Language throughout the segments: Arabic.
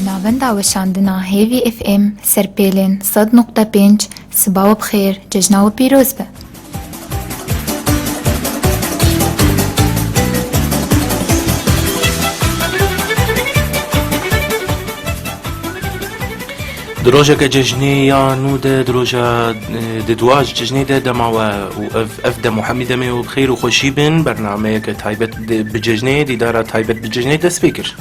جنابندا وشاندنا هيفي اف ام سربيلين صد نقطة بينج صباح بخير ججنا وبيروز به. دروجة كججني يا نودة دروجة ددواج ججني ده دما وأفدا محمد مي وبخير وخشيبن برنامج تايبت بججني دي دارة تايبت بججني ده سبيكر.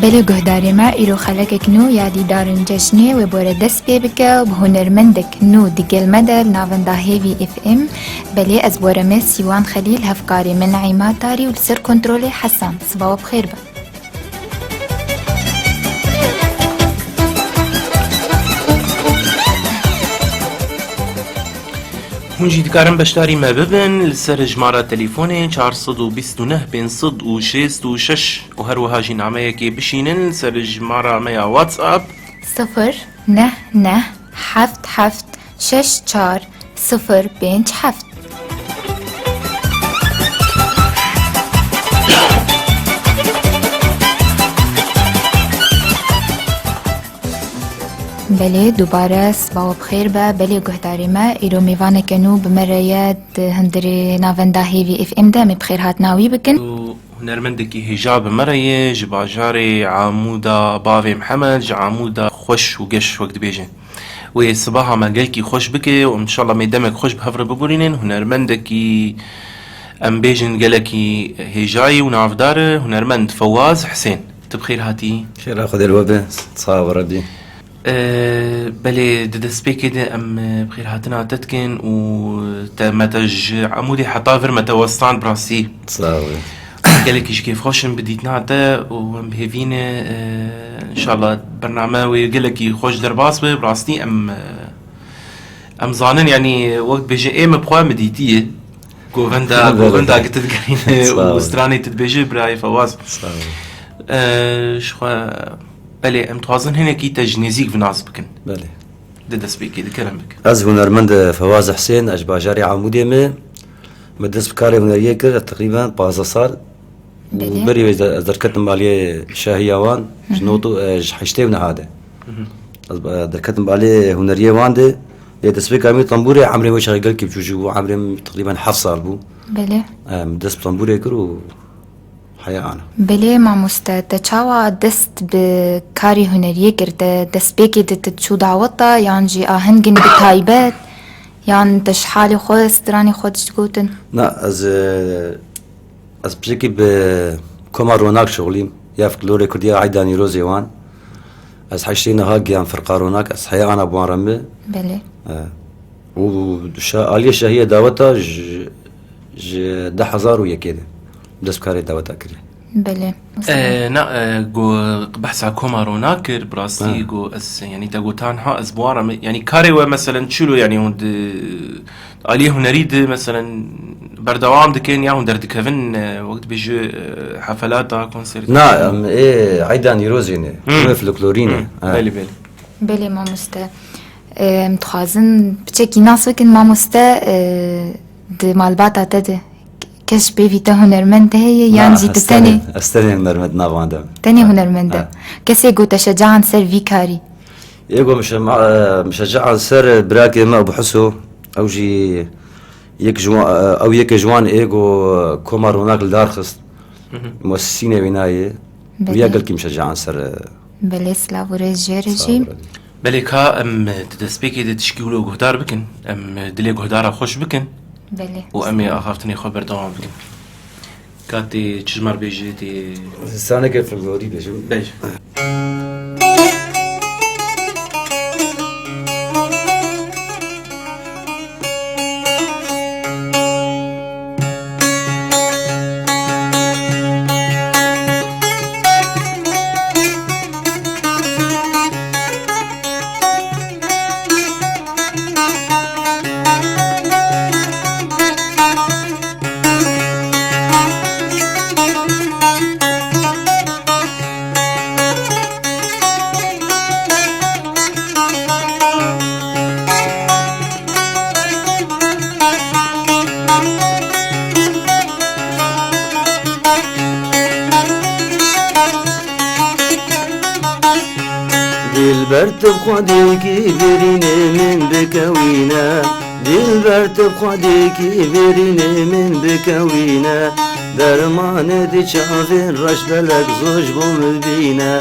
بله گهداری ما ایرو خلقك نو یادی دارن جشنی و بوره دست پی بکه و هنرمندک نو دیگل مدر ناوندا هیوی اف ام بله از بوره می سیوان خلیل هفکاری من نعیمات داری و لسر کنترول حسن صباح بخیر با. هونجي دكارن بشتاري ما ببن لسر جمارة تليفوني 429 بين صد وشيست وشش وهروها جي نعميكي بشينن لسر جمارة ميا واتساب 0 9 7 6 4 0 5 7. بله دوباره صباح بخیر با بله گهداری ما ایرو میوانه کنو بمرایت هندری ناوندا هیوی اف ام ده می بخیر هات ناوی بکن هنرمندكي هجاب مرية جباجاري عمودا بافي محمد عمودا خوش وقش وقت بيجي وصباحا ما قلكي خوش بكي وان شاء الله ميدمك خوش بهفر ببورينين هنرمندكي ام بيجن قلكي هجاي ونافدار هنرمند فواز حسين تبخير هاتي شير اخذ الوبه تصاور ردي بلي ددسبيكي ده ام بخير هاتنا تتكن وتمتج عمودي حطافر متوسطان براسي تصاور قالك ايش كيف خوشن بديت نعطى ومبهفينه ان شاء الله برنامج قالك خوش درباس براستي ام ظانن يعني وقت بيجي ام بخوا مديتيه غوفندا قلت تقرين وستراني تتبيجي براي فواز شو بله ام توازن هنا كي تجنيزيك بناس بكن بله ددس بيكي دي كلام بك از هنرمند فواز حسين اجباجاري عمودي مدرس بكاري هنريه كر تقريبا 15 سال وبري دركت ماليه شاهيوان جنوتو حشتي ونهاده دركت ماليه هنريه وانده ددس بك امي طنبوري عمري وش قال كيف جوجو عمري تقريبا حف صار بو بله مدرس طنبوري كرو حياة أنا بله ما تشاوا دست بكاري هنريه كرت دست بيكي تشو دعوتا يعني جي هنجن بتايبات يعني تشحالي خود ستراني خود تقولن لا از بشكي بكومار روناك شغلي يافك لوري كرديا عيداني روزي وان از حيشتين هاجيان فرقا روناك از حياة أنا بوان رمي بله آلية شهية دعوتا ده حزار ويكيده دست بكاري دعوتا كري بله نا جو بحث على كومارو ناكر براستي جو اس يعني تاغوتان ها اسبوارا يعني كاري مثلا تشلو يعني هند عليه نريد مثلا بردوام دكين يا هند دكفن وقت بيجي حفلات كونسيرت نعم ايه عيدان يروزيني فلكلوريني بلي بله ما متخازن بتشكي ناس وكن ما دي مالباتا تده كش بيفيتا هنرمند هي يعني جيت تاني استني هنرمند نافاندا تاني هنرمند كسي جو تشجعن سر فيكاري يقو مشجعن سر براكي ما بحسو او جي يك جوان او يك جوان ايجو كومار هناك الدارخست مؤسسين بنايه ويا قال كي مشجعن سر بلسلا ورجي بلي كا ام تدسبيكي تشكيلو جهدار بكن ام دلي جهدار خوش بكن بله وامي اخافتني خبر دوام بكن كاتي تشمر بيجي سانه كيف الغوري بيجي دلبر تبخدي كبرين من بكوينا دلبر تبخدي كبرين من بكوينا درمان دي شافين رش بلك زوج بمبينا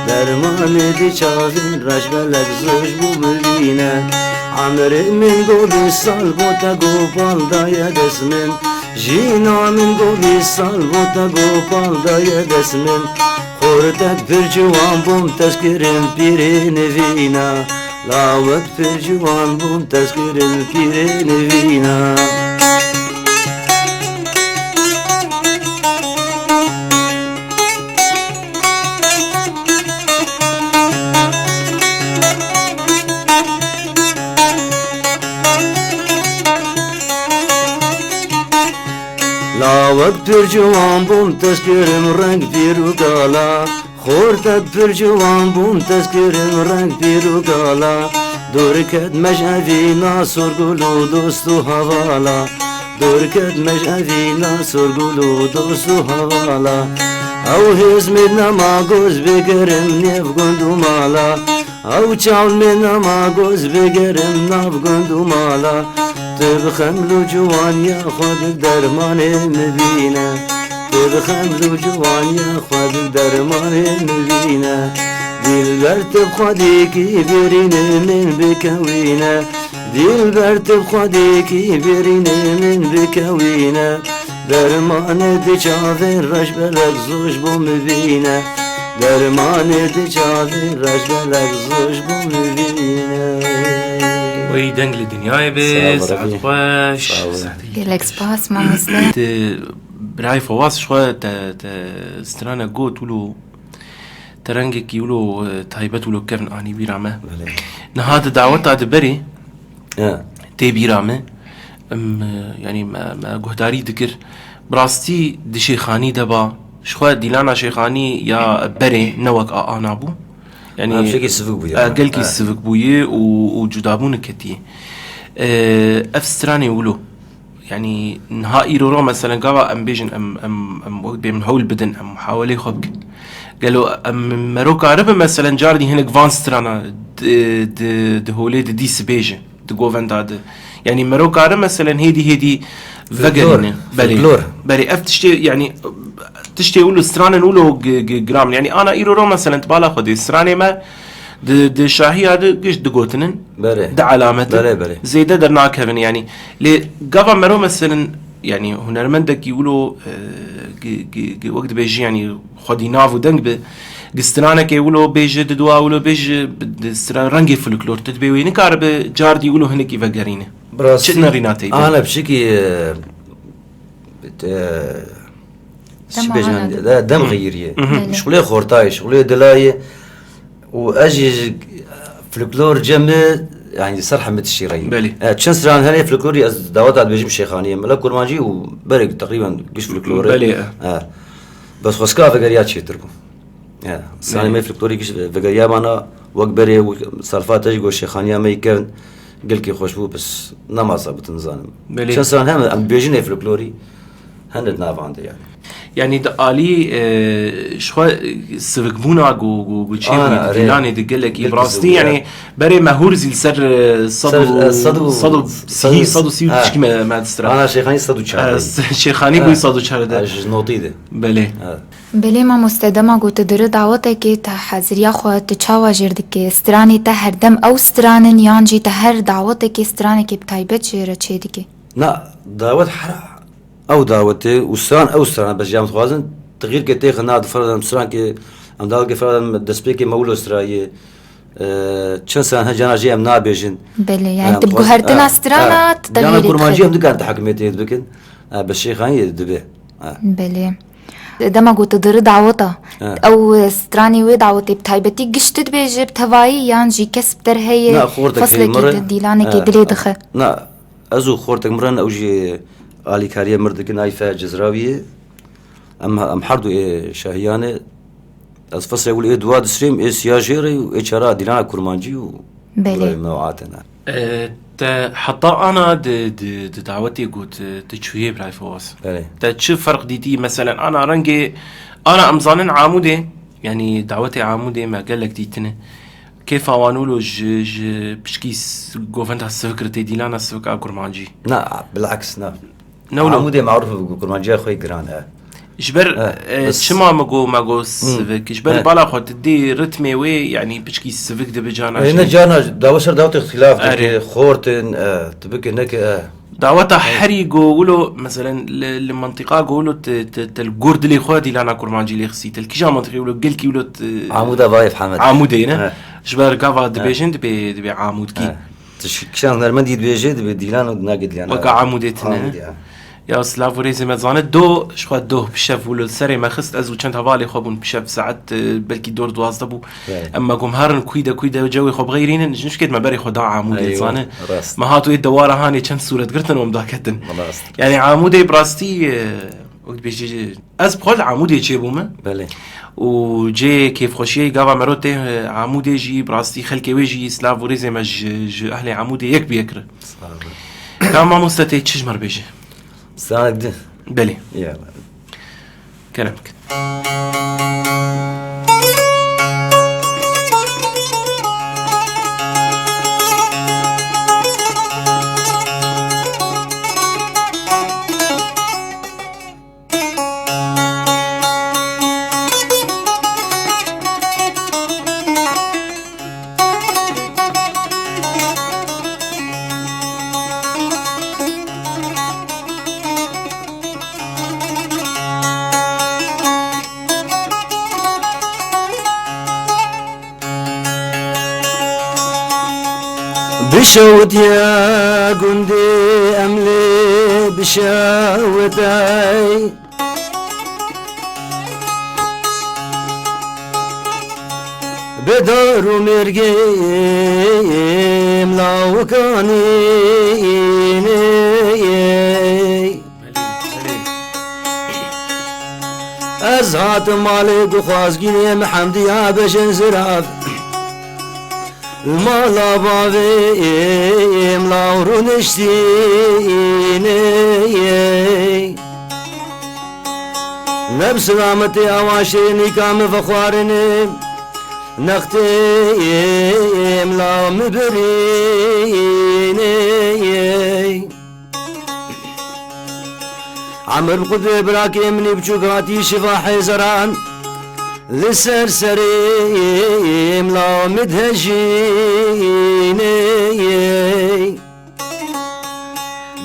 درمان دي شافين رش بلك زوج بمبينا عمر من قولي صلبوتا قوبال دايا دسمن جينا من قولي صلبوتا قوبال دايا دسمن خورتك برجوان بوم تذكرم بيرين فينا لاوت برجوان بوم تذكرم بيرين فينا لاوت برجوان بوم تذكرم رنگ بيرو قالا خورتك برجوان بوم تذكرم رنگ بيرو قالا دوركت مجهفينا سرقلو دوستو هوالا دوركت مجهفينا سرقلو دوستو هوالا او هزمنا ما قوز بقرم نيف قندو مالا او چاول منا ما قوز بقرم ناف قندو مالا تبخملو جوان يا خودك درمان مبينا تبخملو جوان يا خودك درمان مبينا دلبر تبخدي كبرين من بكوينا دلبر تبخدي كبرين من بكوينا درمان دي شافين رش بلك زوج بمبينا درمان دي شافين رش بلك زوج بمبينا وي دنگل دنیای به ساعت خوش گلک سپاس ما مسلم برای فواز شوه سترانه گو تولو ترنگی کیولو تایبت ولو کفن آنی بیرامه نهاد دعوت دبری تی بیرامه يعني ما گهداری دکر براستی دی شیخانی دبا شوه دیلانا شیخانی یا بره نوک آنا بو يعني بشكل سفك بويا قال سفك بويه وجدابون كتيه افستراني ولو يعني نهائي رو مثلا قوا ام بيجن ام بيمن هول بدن ام حوالي خبك قالوا ام مروك عرب مثلا جاردي هناك فانسترانا د هولي دي سبيجه د جوفنداد يعني مروك عرب مثلا هيدي فقرنا بري افتشتي يعني تشتي يقولوا سترانة نقولوا جرام يعني أنا إيرو مثلا تبالا خدي سترانة ما د شاهي هذا قش دقوتنن ده علامة زي ده درناك هذن يعني لقفا مرو مثلا يعني هنرمندك يقولوا وقت بيجي يعني خدي نافو دنگ ب سترانة كي يقولوا بيجي دوا يقولوا بيجي سترانة رنجي فلكلور تتبيوي نكارب جاردي يقولوا هنك يفقرينه شتنا ريناتي أنا بشكي دم غيرية شغلية خورتاي شغلية دلاية وأجي فلكلور جمع يعني صرحة متشيرين تشنسران هني فلكلوري از دعوات عاد بيجيب شيخانية ملا كورمانجي وبرق تقريبا قش فلكلوري بس خسكا فقريات شي تركو ساني ما فلكلوري قش فقريا معنا وقت بري وصرفات اجي قو شيخانية ما يكون قلكي خوشبو بس نما صابت نظام تشنسران هم بيجينا فلكلوري هند ناف عندي يعني دقالي شو سفكبونا جو تشيفني ديلاني دقلك براستي يعني بري مهور زي السر صدو سيو تشكي ما تسترا انا شيخاني صدو شهر شيخاني بو صدو شهر ده نوطي ده بله ما مستدما قلت در دعوتك تا حاضريا خو تچاوا جردك استراني تا هر دم او استرانن يانجي تا هر دعوتك استرانك بتايبت شيره چيدك لا دعوت حرا او دعوته وسران او سران بس جامت خوازن تغيير كتي خنا فرضا سران كي ام دال فرضا دسبيكي مولو سرايه چن سران هجاناجي ام نابيجن بله يعني تبقوا هرتنا سترانات تغيير انا كرمانجي ام دكان تحكمتي بكن بس شيخاني دبي بله دما قلت در دعوته او ستراني وي دعوتي بتايبتي قشتت بيجي بتواي يانجي كسب در هي فصلك ديلانك دريدخه لا ازو خورتك مرن اوجي آلی کاریه مرد که نایفه جزراویه ام حردو شاهیانه از فصل يقول دواد سريم سياجيري وإشارة دينا كرمانجي بله نوعاتنا تا حتى أنا دعوتي قلت تشويه براي فواز تا تشوف فرق ديتي مثلا أنا رنجي أنا أمزانن عامودي يعني دعوتي عامودي ما قال لك ديتنا كيف اوانولو ج بشكيس جوفنت السفكرتي ديلانا السفكا كرمانجي لا بالعكس لا نولو عمودي معروف بكرمانجي خوي جران جبر شما ماغو سفك جبر بالا خو تدي رتمي وي يعني بشكي سفك دبجانا هنا جانا داوشر داوت اختلاف خورتن تبك هناك دعوتها حريقو ولو مثلا المنطقة قولوا الجورد اللي خوادي لانا كرمانجي اللي خسيت الكيجا منطقي ولو قلكي ولو عمودة بايف حمد عمودين جبر كافا دبيجن دبي عمود كي كشان نرمندي دبيجي دبي ديلان وناقد ليانا وكا عمودتنا يا سلاف وريزي مزانة دو شخوات دو بشف ولو السري ما خست ازو چند هوالي خوبون بشف ساعت بلكي دور دوازده بو اما قوم هارن كويدا جوي خوب غيرين نش كد ما بري خدا عمودي زانه ما هاتو الدواره هاني چند صورة قرتن ومداكتن يعني عمودي براستي وقت بيجي از بخول عمودي چيبومه بله وجي كيف خوشيه قاوا مروته عمودي جي براستي خلكي ويجي سلاف وريزي مج اهلي عمودي يك بيكره كان ما مستتي تشجمر بيجي ساعد بلي يلا كلامك بشوت يا قندي أملي بشوتاي بدار مرقيم لو كانيني أزهات مالك وخازقيني محمدي يا بشن زراف المالا بابيم لاورو نشتيني نبس رامتي اواشيني كام فخوارني نختيم لا مبريني عمر قد براكي مني بجوكاتي شفاحي زران لسرسريم لا مدهجيني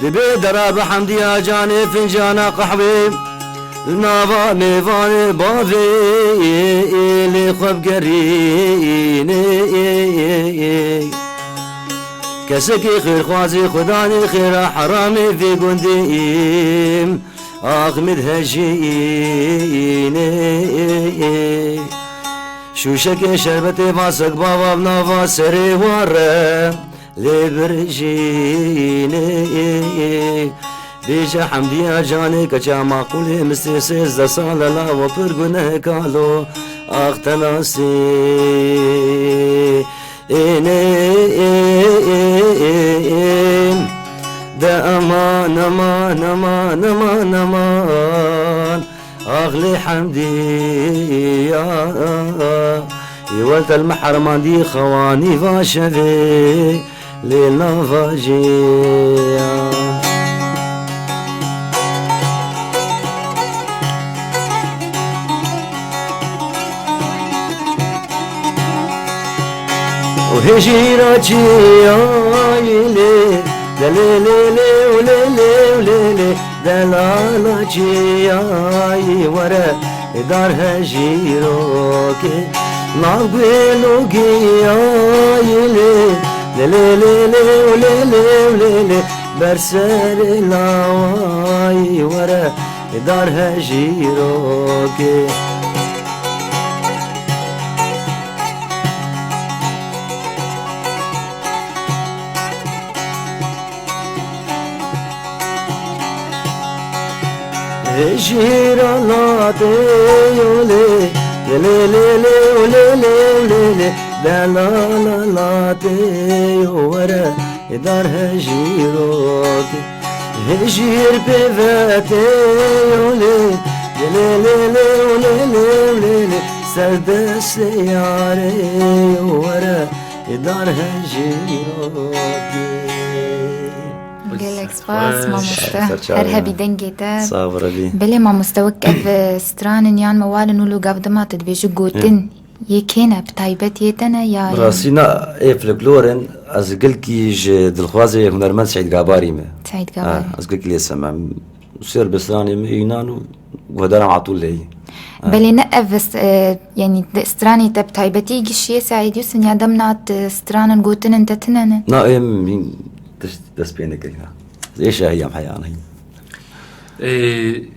دبي دراب حمدي يا جاني فنجانا قحوي النافا ميفاني بافي اللي خب قريني كسكي خير خوازي خداني خير حرامي في قنديم مدهجيني شو شكي شربتي فاسق بابا بنافا سري وره لبرجيني بيجا حمدي يا جاني كجا معقولي مستيسيز دا ساللا وبرقونه كالو اختناسي دا امان امان امان امان امان اغلي حمدي يا يولت المحرمان دي خواني فاشفي ليلنا فاجيا وهجيرتي يا يلي دليلي وليلي وليلي دلالتي يا ورا دار هجيروكي ناقلوكي يا يلي دليلي وليلي وليلي برسل لاواي ورا دار هجيروكي هجيراناتي يولي ليلي وليلي وليلي دلالاتي ورا دار هجيروكي هجير بذاتي يولي ليلي وليلي وليلي سردس یاری وره دار هجیراتی قالك سباس ما مستوى هرهبي دنجيتا صابر بي بلي ما مستوى كيف ستران يان موال نولو قبل ما تدبيجو قوتن يكينا بتايبت يتنا يا راسينا ايه فلكلورن از قلكي دلخوازي هنرمند سعيد قاباري ما سعيد قاباري از قلكي لي سمع سير بسراني ينانو وهدانا عطول لي بلي نقف يعني ستراني تب تايبتي قشيه سعيد يوسن يا دمنات ستران قوتن انت تنن نائم مين دس بينك هنا ايش هي حيانا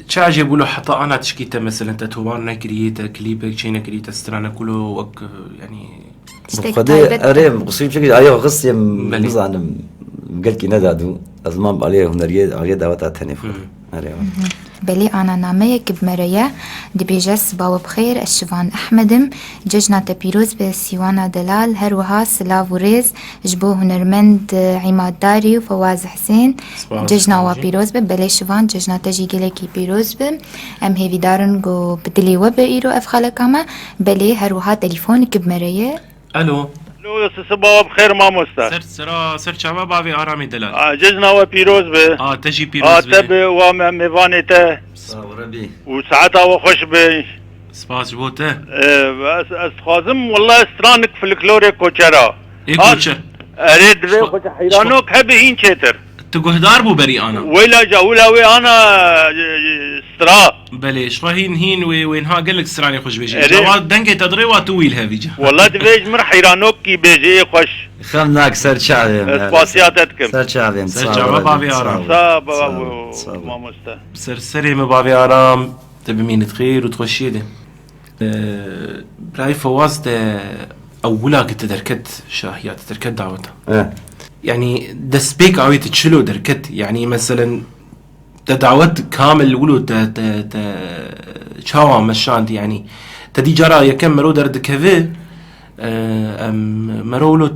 تشاجي بقولوا حتى انا تشكيته مثلا تتوان كرييتا كليبك تشينا كرييتا سترانا كله وك يعني فدي اريم قصيم شكل ايوه قصي مزعن قالك ندادو ازمان عليه هنريه دعوتها تاني اريم بلي أنا ناميك بمريا دبيجس باو بخير الشفان أحمدم ججنا تبيروز بسيوانا دلال هروها سلاف وريز جبو هنرمند عماد داري وفواز حسين ججنا وبيروز بلي شفان ججنا تجي قليكي بيروز أم هيفي دارن قو بدلي وبئيرو أفخالك أما بلي هروها تليفونك بمريا الو سبا بخير ما مستا سر شباب بابي آرامي دلال جزنا وبيروز به تجي بيروز به تب وميفاني ته صوربي وساعتها وخش به سباس جبوته بس استخازم والله استرانك في الكلوري كوچرا ايه كوچر اريد به خوش حيرانوك هبه هين چتر تقهدار بو بري انا ويلا جاولاوي انا استرا بلي شراهين هين وينها قال لك سراني خوش بيجي جواد دنگي تدري واتويل هافيجا والله دبيج مر حيرانوك كي بيجي خوش خمناك سر شعبي سباسياتكم سر شعبي سر شعبي بابي آرام صابا ما مستا سري ما بابي آرام تبي مين تخير وتخشي ده براي فواز ده أولا كنت دركت شاهيات دركت دعوتها يعني دسبيك عويت تشلو دركت يعني مثلا تدعوت كامل ولو تشاوا مشانت يعني تدي جرى يكم مرو درد كذا مرولو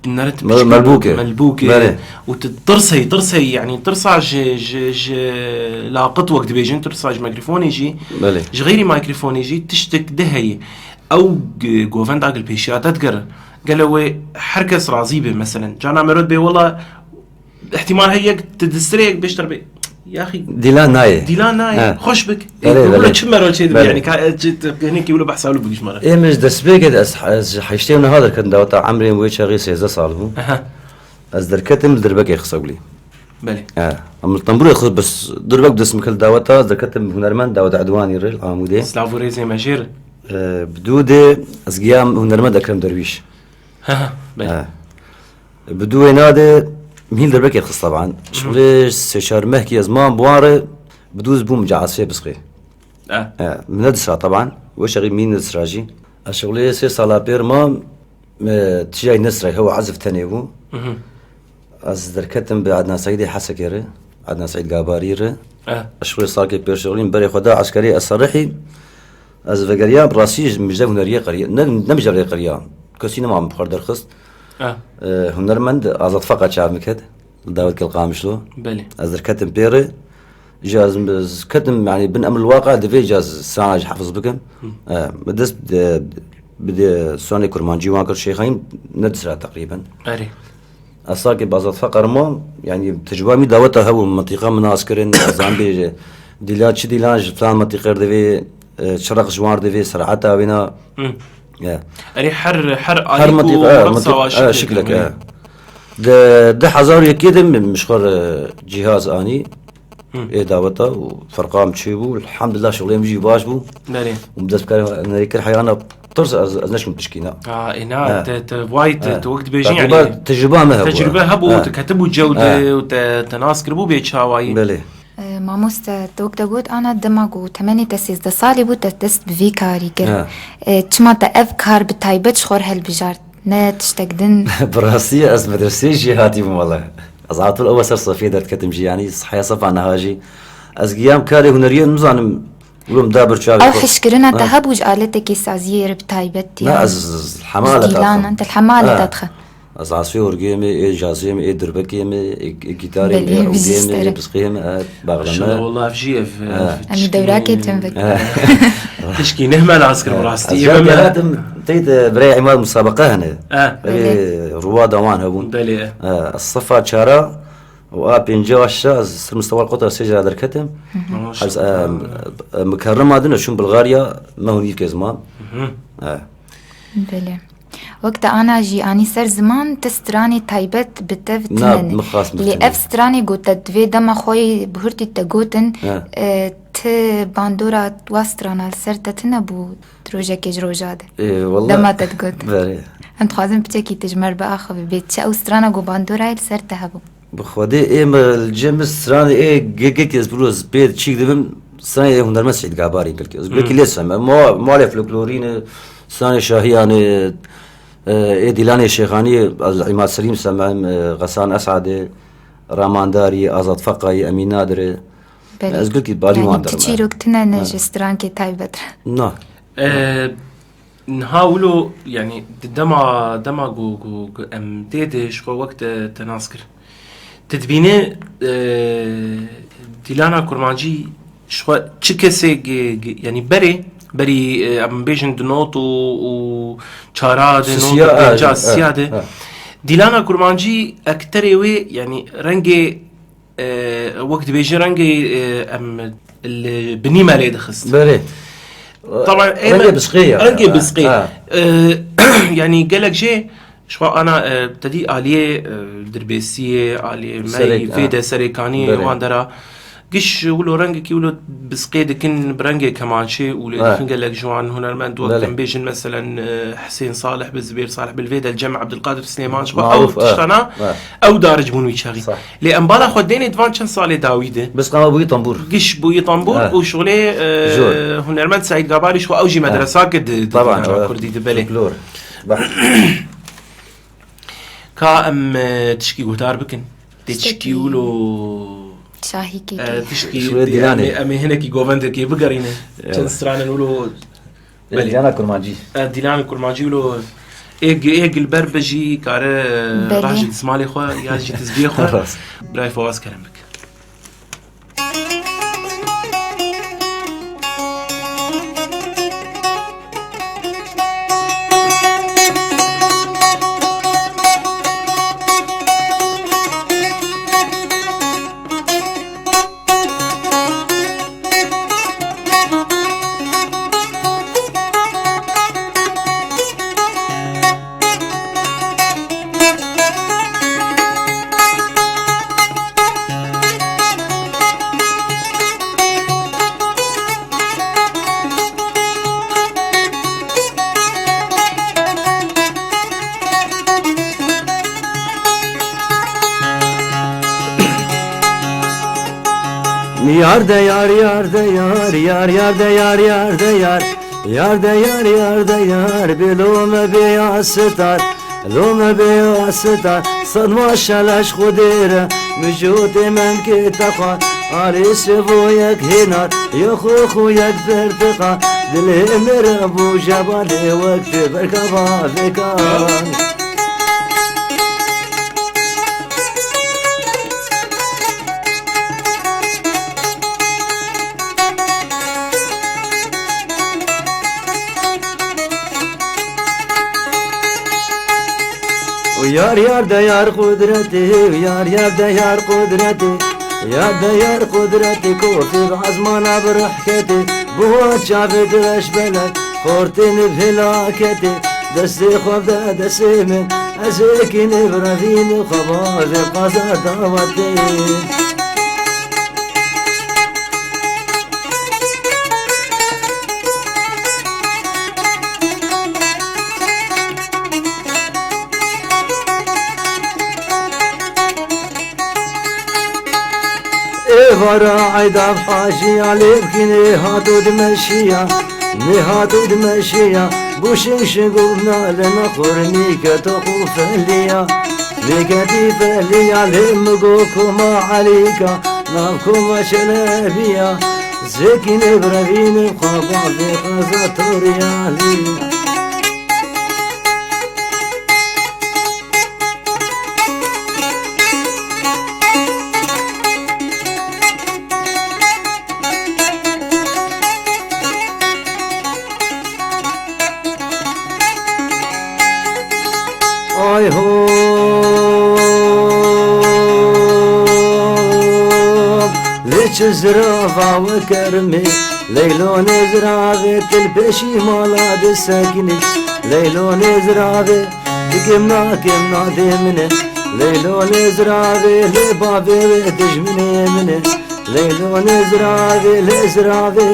نرت ملبوكة وترصي يعني ترصاج لاقط وقت بيجين ترصاج ميكروفون يجي غيري ميكروفون يجي تشتك دهي او جوفن داقل بيشيات تذكر قالوا حركة رازيبة مثلا جانا مرود بي والله احتمال هيك تدستريك بيشتر بي يا اخي ديلان ناي خوش بك يقولوا كم مره شيء يعني هنيك يقولوا بحسوا له بقش مره ايه مش دسبيك حيشتينا هذا كان دوت عمري ويش غير سيزا صالحو از دركتم دربك يخصولي بلي ام الطنبور ياخذ بس دربك دس مكل دوتا دركتم هنرمان داود عدواني ريل عمودي سلافوري زي ماشير بدودي ازقيام هنرمان اكرم درويش بلي بدو نادي مين دربك يخص طبعا شغلي سشار مهكي زمان بواره بدوز بوم جعاسيه بسخي من الدسرة طبعا وشغي مين الدسراجي الشغلي سي صالا بيرما تجاي نسرة هو عزف تانيبو از دركتم بعدنا سعيدي حسكيري عدنا سعيد قاباريري الشغلي صار كي بير شغلين بري خدا عسكري الصريحي از فقريا براسي مجدا هنريه قريه نمجر قريه كسينا ما بخار درخص هنرمند ازاد فقط شعب مكد داود كل قامشلو بلي ازر كتم بيري جاز كتم يعني بن امر الواقع دفي جاز سانج حافظ بكم بدس بدي سوني كرمانجي وانكر شيخين ندسرا تقريبا اري اصاكي بازاد فقر مو يعني تجربه داوتها هو منطقه من عسكرين زامبي ديلات ديلاج فلان منطقه دفي شرق جوار دفي سرعتها بينا اري حر منطقه شكلك ده حزار يكيد مشخر جهاز اني ايه دعوته وفرقام تشيبو الحمد لله شغلي مجي باش بو بلي ومدس بكار نريكر حيانا طرز ازنش متشكينا انا وايد وقت بيجي يعني تجربه ما هو تجربه هبو تكتبوا جوده وتناسكر بو بيتشاواي بلي ماموستا توقت قلت أنا دماغو تماني تسيز ده صالي بو تدست بفيكاري كر تشما تأذكار بتايبت شخور هالبجارت نا تشتقدن براسية از مدرسي جهاتي والله از عطول اول سر صفية درت كتم جي يعني صحيح صفا نهاجي از قيام كاري هنريا نزانم ولم دابر شاغي او حشكرنا تهبوج آلتك سازير بتايبت لا از الحمالة ديلان انت الحمالة تدخل از عصفی ورگیم ای جازیم ای دربکیم ای گیتاریم بله، ای بیزیستره. اودیم ای بسقیم شاء باغلمه والله افجيف أمي دوراكي تنفك تشكي نهمل عسكر براستي أزاي هاتم تيت بري عماد مسابقة هنا بله. رواد وان هبون بله الصفة شارع وابينجا وشا از مستوى القطر سجل هذا الكتم حز مكرم هذا شون بلغاريا ما هو نيك زمان بله وقت أنا جي أني سر زمان تستراني تايبت بتف نعم، تنن مخاص اللي مختلف. أف ستراني قوتا دوي دما خوي بهرتي تقوتن ت باندورا واسترانا سر تتنبو تروجا كيج روجاد ايه والله دما تتقوت بري أنت خوازم بتشكي تجمر بأخو ببيت شا أسترانا قو باندورا سر تهبو بخوادي ايه ما الجيمس سراني ايه جيك يزبروز بيت تشيك دبم سراني ايه هندر مسعيد قاباري قلت بلكي لسه مو على فلكلورين سراني شاهياني ايه ديلاني شيخاني عماد سليم سمعهم غسان اسعد رامانداري ازاد فقاي امين نادر بله از قلت بالي يعني واندر تشيروك تنا نجستران كي تايبت نعم نحاولوا يعني دما جو ام تيدش خو وقت تناسكر تدبينه ديلانا كورمانجي شو تشكسي يعني بري ام بيجن دنوت و چارا دنوت جاز سياده ديلانا كورمانجي اكتريوي يعني رنجي وقت بيجي رنجي ام البني مالي دخست بري طبعا رنجي بسقية رنجي بسقية يعني قالك جي شو انا ابتدي آلية دربيسية آلية ماي فيدا سريكانية واندرا قش ولو رنجك ولو بسقيد كن برنجي كمان شيء ولا قال لك جوان هنرمند وقت بيجن مثلا حسين صالح بالزبير صالح بالفيدا الجمع عبد القادر سليمان شو او تشتنا او دارج بونوي شاغي لان بالا خديني دفان كان صالي داويده بس قام ابوي طنبور قش بوي طنبور وشغلي هنرمند سعيد قبالي شو اوجي مدرسه قد طبعا كردي دبلي فلور كا ام تشكي قدار بكن تشكي ولو شاهي كي تشكي ديلاني امي هنا كي جوفندر كي بقرينه كان سترانا نقولوا ديلانا كورمانجي ديلانا كورمانجي ولو ايج البربجي كار راجل اسمالي خو ياجي تسبيح خو براي فواز كلامك Yar da yar yar da yar yar yar da yar yar da yar yar da yar yar da yar بلوم بیاستار لوم بیاستار صدمه شلش خودیره مجود من که تقا عریس و یک هنار یا خو یک برتقا دل مر ابو جبال وقت برکبا بکان yar yar da yar kudreti yar yar da yar kudreti yar da yar kudreti kofi azmana برحكتي بو شافت اشبلك خورتين بهلاكتي دستي خوف دا دستي من ازيكين برافين خباز قصا دعوتي ورا عيدا بحاجي عليك نهاتو دمشيا نهاتو دمشيا بوشن شقوبنا لنا خورني كتوخو فليا لكتي فليا لمقوكما عليكا نابكما شلابيا زكين برافين خابا في خزاتو ريالي ليش الزرافة وكرمي ليلون زرافة تلبشي مالاد الساكنة ليلون زرافة كمنا ديمنه ليلون زرافة لبابي وتجمني منه ليلون زرافة لزرافة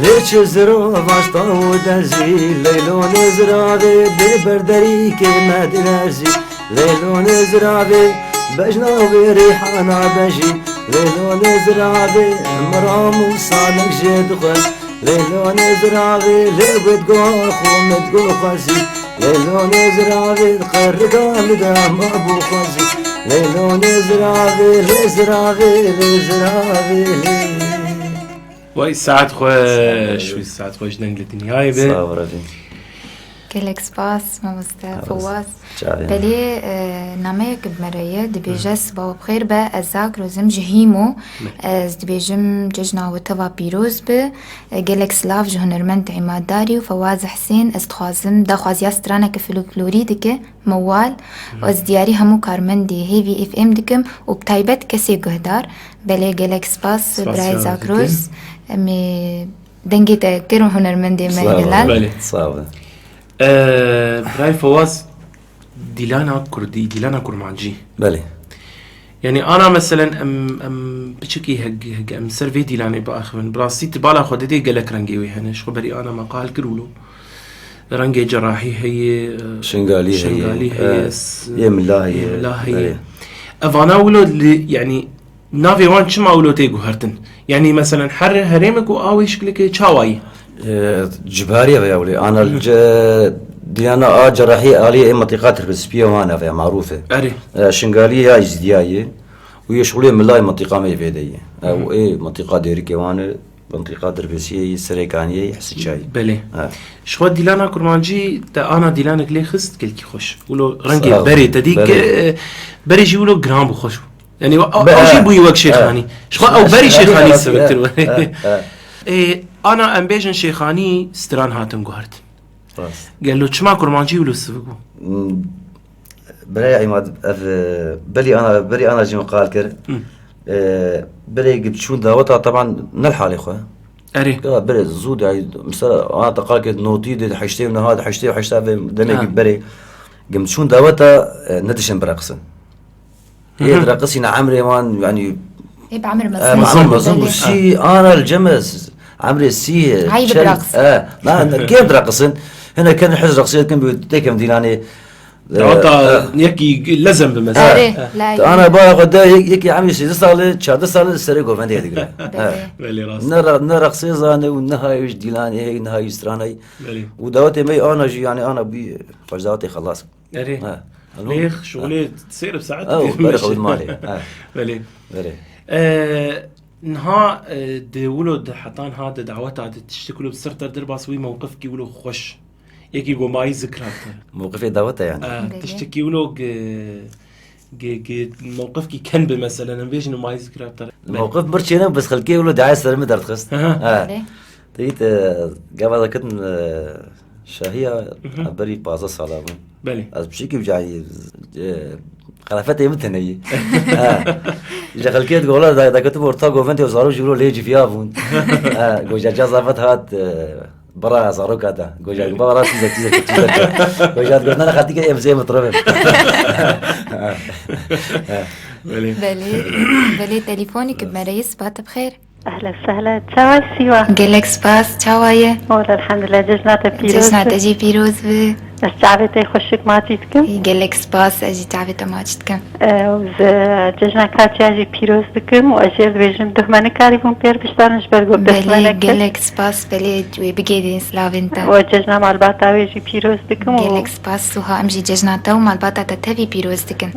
ليش زرافة اشطاو درزي ليلون زرافة ببردري كلمة درزي ليلون زرافة بجنا وريحانا بجي ليلون زرافة مرام وصالك جدخل ليلون زرافة لبد قوخو مدقو خزي ليلون زرافة قرقا مدام ابو خزي ليلون زرافة وای ساعت خوش وی ساعت خوش نگلتی نهایی به صابرتي كلك سباس مامستا فواز شعبي. بلي ناميك بمرايا دبيجس باو بخير با ازاك روزم جهيمو از دبيجم ججنا وتوا بيروز ب جلك سلاف جهنرمنت عماد داري وفواز حسين استخوازم دا خوازيا سترانا كفلوكلوري دكه موال واز دياري همو كارمندي هيفي اف ام دكم وبتايبت كسي قهدار بلي جلك سباس براي زاك روز مي دنگی تکرم هنرمندی مهلال بله. صعبة برای فواز دیلانا کردی دیلانا کرمانجی بله يعني انا مثلا ام بشكي هج ام سيرفي ديلاني باخر من براسي تبالا خدتي قالك رنجي وهنا شو بري انا مقال كرولو رنجي جراحي هي شنغالي هي يم الله هي افانا ولود يعني نافي وان شما ولوتي غهرتن يعني مثلا حر هريمك واوي شكلك تشاواي جبارية يا ولي انا ديانا جراحية آلية منطقات الرسبية وانا فيها معروفة اري شنغالية ازدياية وهي شغلية من الله منطقة ما يفيدية او ايه منطقة ديريكي وانا منطقة دربسية سريكانية يحسن شاي بله شو ديلانا كرمانجي تا انا ديلانك ليه خست كلكي خوش ولو رنجي صعب. بري تديك بري جيولو جرام بخوش يعني او شي بوي وك شيخاني شو او بري شيخاني سبكتر ايه انا امبيجن شيخاني ستران هاتم قهرت قال له شما كرمانجي ولو سبقو بري عماد بري انا جي مقال كر بري قد شو داوتها طبعا نلحق يا اخويا اري بري زود يعني مثلا انا تقال كده نوتي دي حشتي من هذا حشتي وحشتها دمي بري قمت شو داوتها ندشن برقصن هي ترقصين عمري مان يعني ايه بعمر مظلم سي انا الجمس عمري السي هاي بالرقص ما كيف ترقصن هنا كان حز رقصيه كان بيتكم ديناني عطا يكي لازم بمثلا انا باخذ هيك عمي سي صار شاد صار سرقو فندي هذيك بلي راس نرقصي زاني والنهايه ديلاني هي نهايه ستراني ودوتي مي انا جي يعني انا بي فجداتي خلاص اري ليخ شغلي تصير بساعات بري مالي بلي نها دولو حطان هذا دعوتها تشتكلوا بسرطة درباس وي موقفك يقولوا خوش يكي جو ماي ذكرى موقفي دعوتها يعني تشتكي ولو موقفك كان مثلا نبيش انه ماي ذكرى موقف برشينا بس خلكي ولو دعاية سلمي درت خست تيت قبل كنت شاهية بري بازا سلامة بلي از بشيكي بجاي خلافته يمتن هي جا خلكي تقول دا كتب ورتا غوفنتي وزارو جلو ليجي فيها فون جوجا جازافت هات برا زارو كذا جوجا برا تيزا جوجا قلنا انا خديك ام زي مطرب بلي تليفونك بمريس بات بخير أهلا وسهلا تشاوي سيوا قالك سباس تشاوية والله الحمد لله جزنات بيروز جزنات أجي بيروز ب استعبتي خشك ما تيتكم قالك سباس أجي تعبت ما تشتكم وز جزنا كاتي أجي بيروز بكم وأجي بيجم دهماني كاري بون بير بشتانش برقو بلي قالك سباس بلي جوي بقيدين سلاف انت وجزنا مع الباطاوي أجي بيروز بكم قالك سباس سوها أمجي جزناتا ومع الباطا تتبي بيروز دكن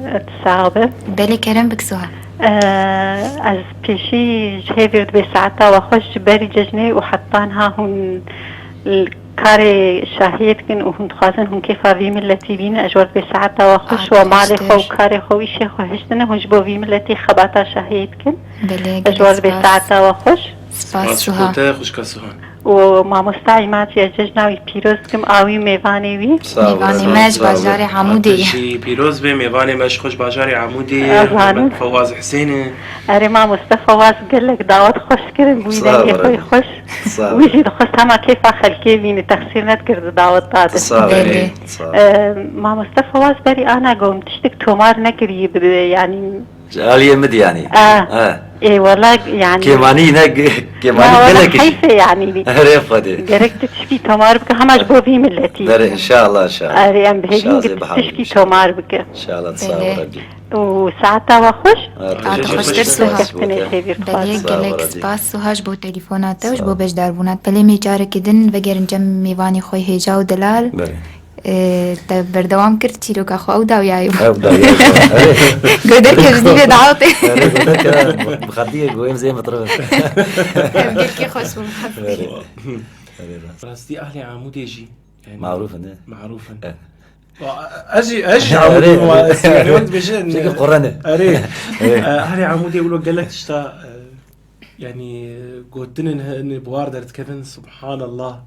صعبة بلي كرم بك سوها از پیشی جهوی و دبی ساعتا و خوش بری ججنه و حطانها هون كاري شاهيت كن وهم تخازن هم كيف في ملتي بين أجور بساعة وخش ومالي خو كاري خوي شيخ وهشتنا هنج بو في ملتي خباتا شاهيت كن بله أجور بساعة وخش سپاس سوها خوش كسوها وما مستعيمات يججنا ويبيروز كم آوي ميواني وي میوانی مج بازار عمودی شي بيروز به ميواني مش خوش باجاري عمودي أهلاً. فواز حسيني أري ما مصطفى واس قال لك دعوت خوش كرن بويدان خوي خوش صابر. ويجي دخلت هما كيف خلكي بيني تخسير نتكر دعوت طادة بله ما مصطفى واس بري أنا قوم تشتك تومار نكري يعني عالية مد يعني إيه والله يعني كيماني نك لا كيماني والله بلك حيفة يعني ريف هذه قرقت تشكي تومار بك هماش بو في ملتي ان شاء الله ان شاء الله أري أم إن شاء الله زي بهيبين بحاول. تشكي تومار بك ان شاء الله تصابر ربي وساعتها وخش تعال خوش ترسوها كفتني خيبير بله صابر گلک دی. سپاس سوهاش بو تليفوناته وش بو بجدار بونات بله میجاره کدن وگرن جم میوانی خوی هیجا و دلال بله تا بردوام کرد چیلو که خو او داو یایو ابدا قدر كرزني بدعوتي بخديه قويم زي ما طرف بقلكي خوش راستي اهلي عمودي يجي يعني معروف انه معروفا إيه. اجي عمودي يعني وقت بيجي شكل قرانه اري اهلي عمودي يقولوا قال لك تشتا يعني قلتن ان بواردر كيفن سبحان الله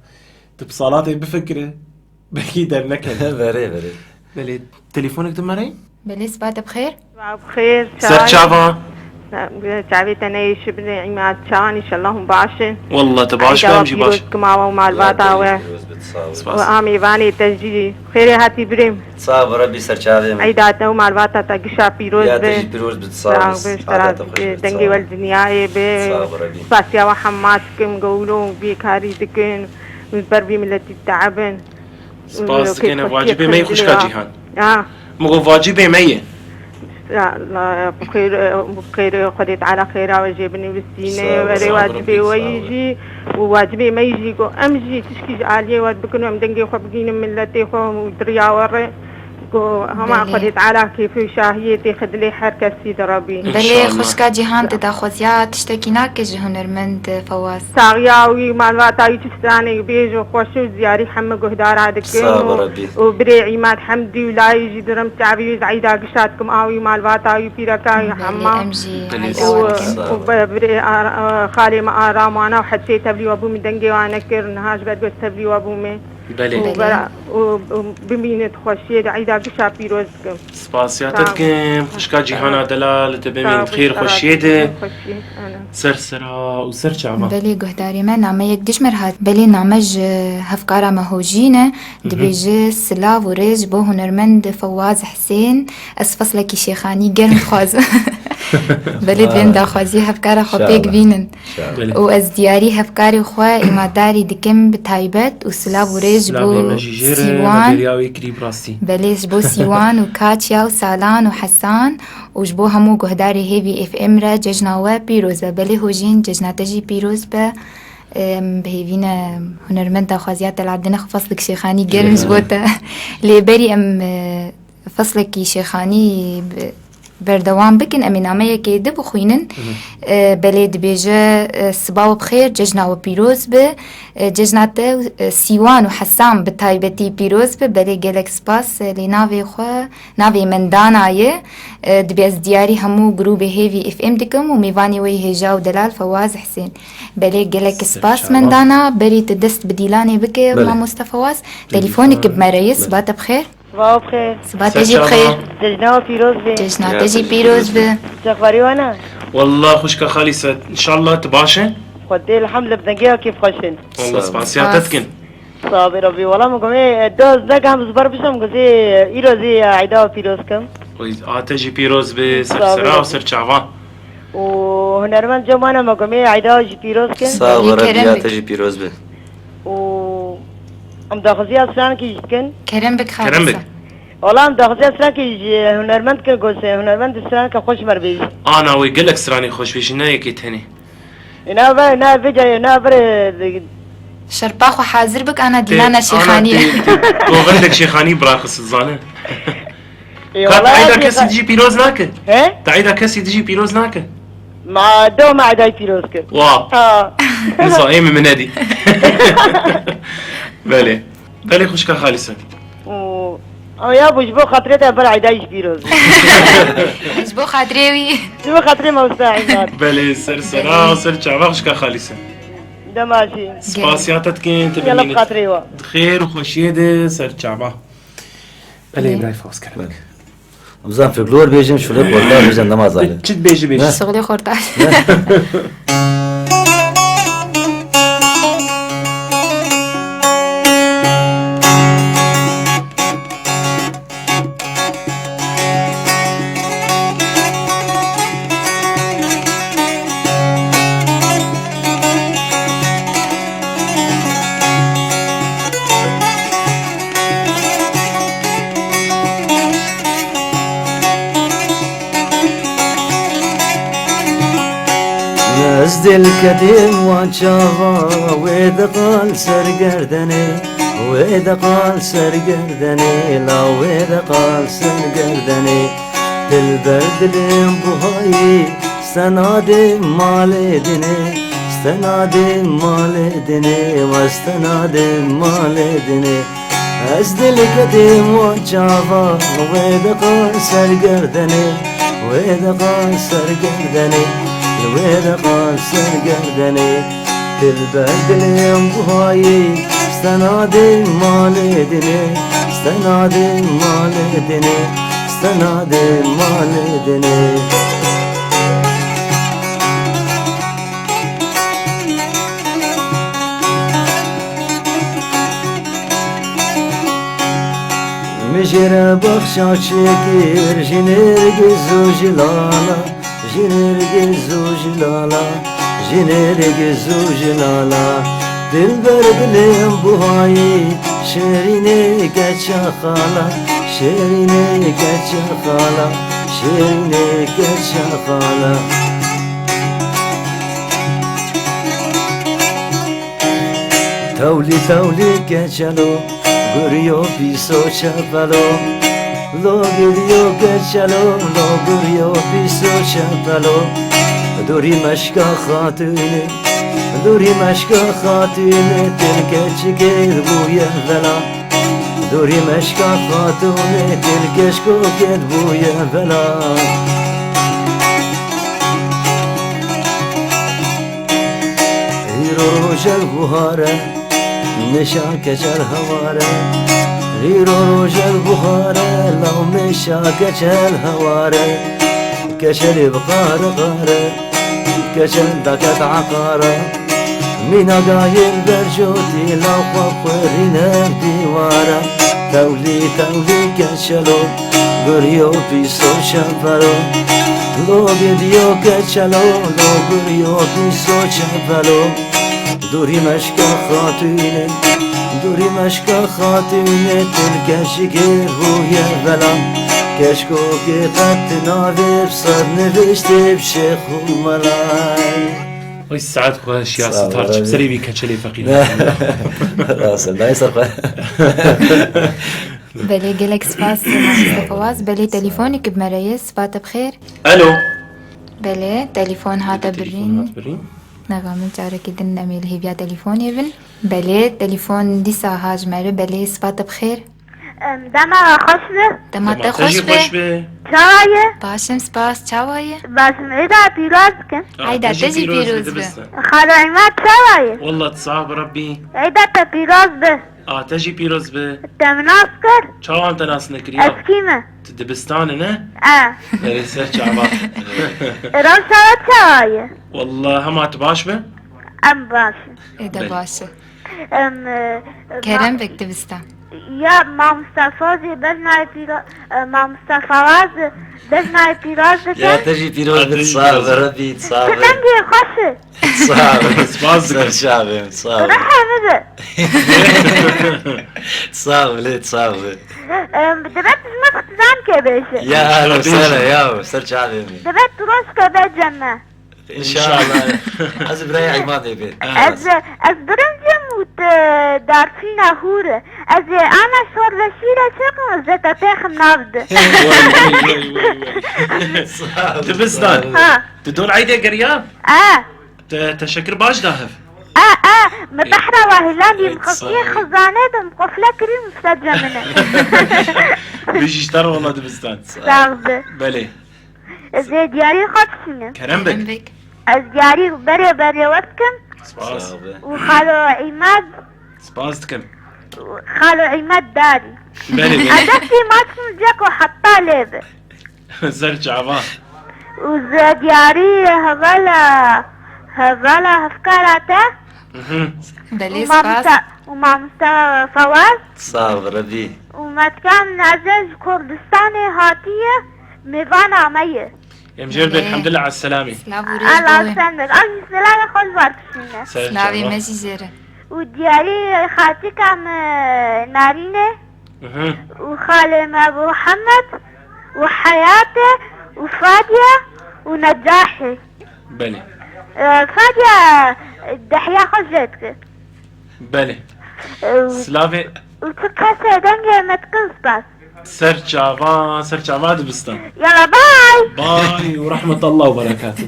تبصالاتي بفكره بكي در نكن بري بري بلي تليفونك دمري بلي سبات بخير بخير سر شافا شعبي تنايش ابن عماد شان ان شاء الله باشن والله تباش بمشي باش كما ومع الباطا وامي باني تجي خير هاتي بريم صاب ربي سرچاوي عيدات ومع الباطا تقشا بيروز يا تجي بيروز بتصاب دنگي والدنيا سباسيا وحمات كم قولوا بيكاري دكن وبربي ملتي التعبن سباس كان واجبي مي خوش كاجيهان اه مو واجبي مي لا لا بخير خديت على خيرها وجبني بالسينة وري واجبي ويجي وواجبي ما يجي أمجي تشكي عالية وادبكن ومدنجي خبقين من لتي خو ودريا وري هما خديت على كيف شاهيتي خدلي حركة سيد ربي بلي خوشكا جيهان تتاخذيا تشتكينا كجي هنرمند فواز ساغياوي مالواتا يتستاني بيجو خوشو زياري حمى قهدار هادك وبري عماد حمدي ولا يجي درم تعبي عيدا قشاتكم آوي مالواتا يبيركا حمى وبري خالي ما آرام وانا وحتى تبلي وابو مدنجي وانا كر نهاج بدو تبلي وابو مي بله بمينة خوشية عيدا قشا بيروزكم سپاسياتكم خوشكا جيهانا دلال تبمين بخير خوشيده سرسرا وسر شعبا بلي قهداري ما نعمة يقدش مرهات بلي نعمج هفكارا مهوجينة دبيجي سلاف وريج بو هنرمند فواز حسين اسفصلكي شيخاني قرم خواز بلي دبين دا خوازي هفكارا خو بيك بينن واز دياري هفكاري خوا إماداري دكم بتايبت وسلاف وريج بو سيوان بليش بو سيوان وكاتيا وسالان وحسان وجبو همو قهداري هيفي اف ام را ججنا بيروز بلي هوجين ججنا تجي بيروز با بهيفينا هنرمنتا خوازيات العدنا فصلك شيخاني قرم جبوتا لي بري ام فصلك شيخاني بردوام بكن امينامه كي دب خوينن بلد بيجا صباح بخير ججنا وبيروز ب ججنا سيوان وحسام بتايبتي بيروز ب بلي جالكس باس لنافي خو نافي مندانايه دبيز دياري همو جروب هيفي اف ام دكم وميفاني وي هجا ودلال فواز حسين بلي جالكس باس مندانا بري تدست بديلاني بك ما مصطفى واس تليفونك بمريس بات بخير صباح بخير صباح تجي بخير ججنا وبيروز ب ججنا تجي بيروز ب شخباري وانا والله خوشكا خالي سد ان شاء الله تباشن خدي الحمد لله بدنجيها كيف خشن والله سباسياتكم صابر ربي والله مقومي دوز داك هم زبر بشم قزي إيروزي عيدا وبيروز كم تجي بيروز بسرسرا وسر شعبان وهنرمن جمانا مقومي عيدا وجي بيروز كم صابر ربي تجي بيروز به ام داخزي اسران كي يسكن كرم بك خالصة كرم بك والله ام داخزي اسران كي هنرمند كغوسه هنرمند اسران كخوش مربي انا ويقلك سراني خوش بيش نايك تاني انا بيجي انا بر شرباخ وحاضر بك انا ديانا شيخانية وغندك شيخاني براخص الزانه تعيدا كسي تجي بيروز ناكل تعيدا كسي تجي بيروز ناكل مع دو مع داي بيروز كل واه نصائم من هذه بله بله خوشكا خالصا يا ابو جبو خاطرتها برع دايش بيروز جبو خاطريوي جبو خاطري موساعي بله سر سر چاوا خوشكا خالصا ده ماشي سپاسیاتت كنت يلا بخاطري خير وخوشيه ده سر چاوا بله براي فوز كلامك Amzan folklor bejim şöyle korkar bejim namaz alı. چت بيجي بيجي شغلي خورتاش نزدل كديم وانشافا ويدا قال سرقردني ويدا قال سرقردني لا ويدا قال سرقردني البرد الانبهاي استنادم مالدني استنادم مالدني واستنادم مالدني نزدل كديم وانشافا ويدا قال سرقردني ويدا قال سرقردني الويدا قال سرقردني البرد الينبهاي استنادم مالدني استنادم مالدني استنادم مالدني مجرى بخشا شكير جنرقز وجلالا جنرقز وجلالا جنرقز وجلالا دلبر بالانبهاي شيريني كتشا خالا شيريني كتشا خالا شيريني كتشا خالا تولي تولي كتشالو غريو بيسو شابالو لو غريو كتشالو لو غريو بيسو شابالو دوري مشكا خاطري دوري مشكا خاطري تلكش كير بويا فلا دوري مشكا خاطري تلكش كير بويا فلا روج البهارة نشا كجر هوارة روج البهارة لو مشا كجر هوارة كشر بقار غارة كشر دكت عقارة من قايل برجوتي لو قفرنا بديوارة تولي تولي كشلو غريو بيسو شفرو لو بديو كشلو لو غريو بيسو شفرو دوري مشكا خاطينة دوري مشكا خاطينة تلقى شكر بويا بلا كشكو كي قد نافي بصر نفشتي بشيخ وملاي وي الساعات خوش يا ستار بسري بي كتشلي فقير راسل لا يصرف بلي قالك سباس مصطفى فواز بلي تليفونك بمرايس سبات بخير الو بلي تليفون هذا برين برين نغم جارك دن اميل هي بيا تليفون يبن بلي تليفون دي ساهاج مره بلي سبات بخير دما خوشبه دما تجي خوش خوش به به چاوایه باشم سپاس چاوایه باشم ایدا پیراز کن هيدا تجي بيروز به خرایمات چاوایه والله تصعب ربي ایدا تا پیراز به تجي بيروز به تمناس کر شو انت ناس نكريا اسکیمه دبستان نه اه سر شعبا ایران شاید چاوایه والله هم تباش به ام باشه ايدا باشه ام كرم بكتبستان یا ما مصطفی بزنای پیراز ما مصطفی بزنای پیراز يا بکن تجي بيروز بتصاب ربي تصاب تنگی خوشه تصاب سباز سر شعبي تصاب روحه بده تصاب ليه تصاب دبت اسمك تزام که بشه يا اهلا وسهلا يا سر شعبي دبت تروش که به جنه ان شاء الله از براي عماد بيت از برنجم و دارفین هوره از انا شور وشیره چکم زتا تخم نابده دبستان ها تدور عيدة قريان اه تشكر باش داهف مبحرة وهلالي مخفية خزانة مقفلة كريم مستجة منه. بيجي اشترى والله دبستان. صعبة. بله. زي دياري خدشنا. كرم بك. از دياري بري وقتكم. سباس. وخالو عماد. سباس تكم. خالو عماد داري. بله. عدتي ما تسمجك وحطها ليبه. زرج عباه. وزي دياري هبلا هفكاراته. بلي سباس. ومع مستوى فواز. صعب ربي. وما كان عزيز كردستاني هاتية ميفان عمية. يا مجرد الحمد لله على السلامة. سلام الله يسلمك. أجي سلامة خذ باركسينا. سلامي ماشي زيرة. ودياري خالتك عم نارينة. وخالي أبو محمد وحياته وفادية ونجاحي. بلي. فادية الدحية خزتك. بله. سلامة. وتكسر دنجة ما تقص بس. سرج عبان دبستان. يلا باي. باي ورحمة الله وبركاته.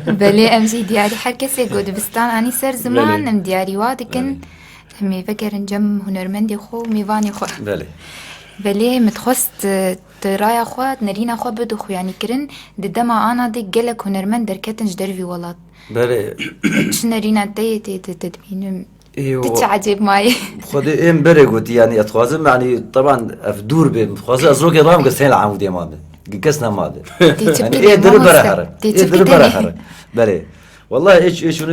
بلي امزي دياري هر کسی گو دبستان آنی سر زمان ام دیاری وادی کن همی فکر انجام هنرمندی خو میوانی خو. بلي متخست ترايا خوات نرينا خو بدو خو يعني كرن ددما انا دي جلك هنرمند دركتن جدرفي ولات. بله. شنو رينا تي تدبين. ايوه. تتعجب معي. خدي ام بري قلت يعني اتخازم يعني طبعا افدور بخازم ازروك رام قسين العمود يا ماده. قسنا ماده. يعني ايه در برهر. ايه در برهر. بله. والله ايش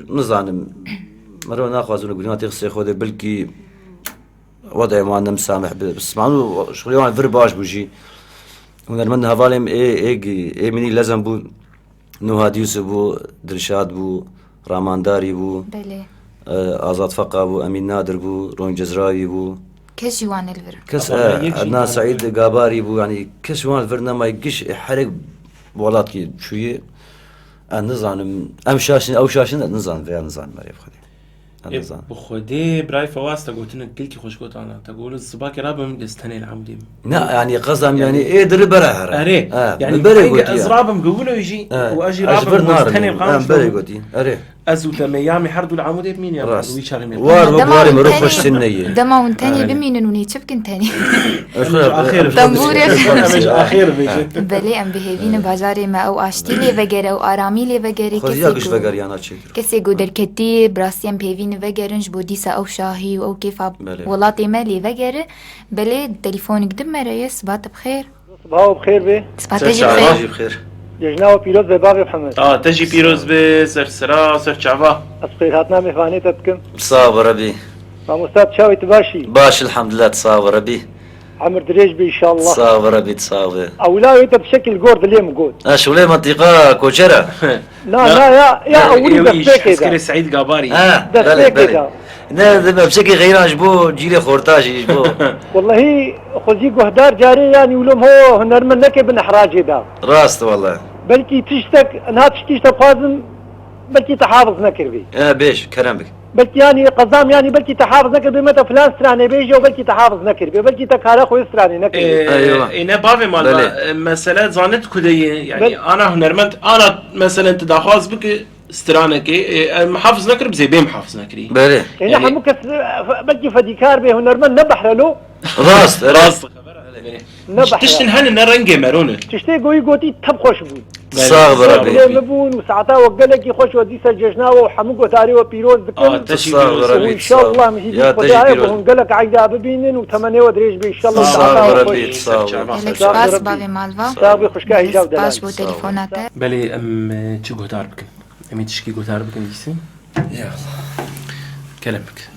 نظام مرة ناخذ ونقول تغسل خذ بلكي وضع معنا مسامح بس معنو شغلي وانا فرباش بوجي ونرمن هفالم ايه مني لازم بو نوهاد يوسف بو درشاد بو رامان بو بله آزاد فقا بو امين نادر بو رون جزراوي بو كش جوان الفر كس عدنان سعيد قاباري بو يعني كس جوان الفر ما يقش حرق بولات كي شويه النظام ام شاشن او شاشن نظام في نظام مريف خدي بخودي براي فواز تقولتنا كلكي خوش قلت انا تقول الصباك رابم دستني العمدي لا يعني قصدهم يعني ايه در برهر اري يعني بري ازرابم قولوا يجي واجي رابم دستني قام بري قلتي اري ازو تميامي حردوا العمودي بمين يا راس ويشارمي وار مروح خوش سنيه دما وانتاني بمين وني تشبكن تاني اخير تنبوري اخير بيجي بلي ام بهيفين بازاري ما او اشتي لي وغيره او ارامي لي وغيره كسي وغير انا تشي كسي قدر كتي براسيم بهيفين وغيرنج بوديسا او شاهي او كيف ولاتي مالي وغيره بلي تليفونك دم رئيس بات بخير صباح بخير بي صباح بخير يجناو بيروز ببابي محمد تجي بيروز بسر سرا سر شعبا أصغير هاتنا مفاني تتكم صابر ربي مستاد شاوي تباشي باش الحمد لله تصابر ربي عمر دريج بي إن شاء الله صابر ربي تصابر أولاوي أنت بشكل قرد ليه مقود شو منطقة كوشرة لا يا أولي دفاك عسكري سعيد قاباري دفاك لا بشكل غير عجبو جيلي خورتاج يجبو والله خذي قهدار جاري يعني ولهم هو هنرمن لك ابن إحراج دا راست والله بلكي تشتك انها تشتك فازم بلكي تحافظ نكر بي بيش كلام بك بلكي يعني قزام يعني بلكي تحافظ نكر بي متى فلان سراني بيجي وبلكي تحافظ نكر بي بلكي تكارا خوي سراني نكر بي ايوه انا بافي مال مسألة زانت كدية يعني انا هنرمنت انا مثلا تداخاز بك استرانك محافظ نكر بزي بي محافظ نكري بلي يعني حمك بلكي فديكار بي هنرمن نبح له راست تشتن هن نرنجي مرونه تشتي قوتي تب خوش بو صابر ربي لبون وساعتها وقالك خوش ودي سججنا وحمق وتاري وبيروز بكل صابر ربي وان شاء الله مشي خداي وقالك عيدا ببينن وثمانية ودريج بي ان شاء الله صابر ربي صابر باس بابي مالفا صابر خوشكا هجاو دلال باش بو تليفونات بلي ام تشو قطار بكن امي تشكي قطار بكن ديسي يلا كلامك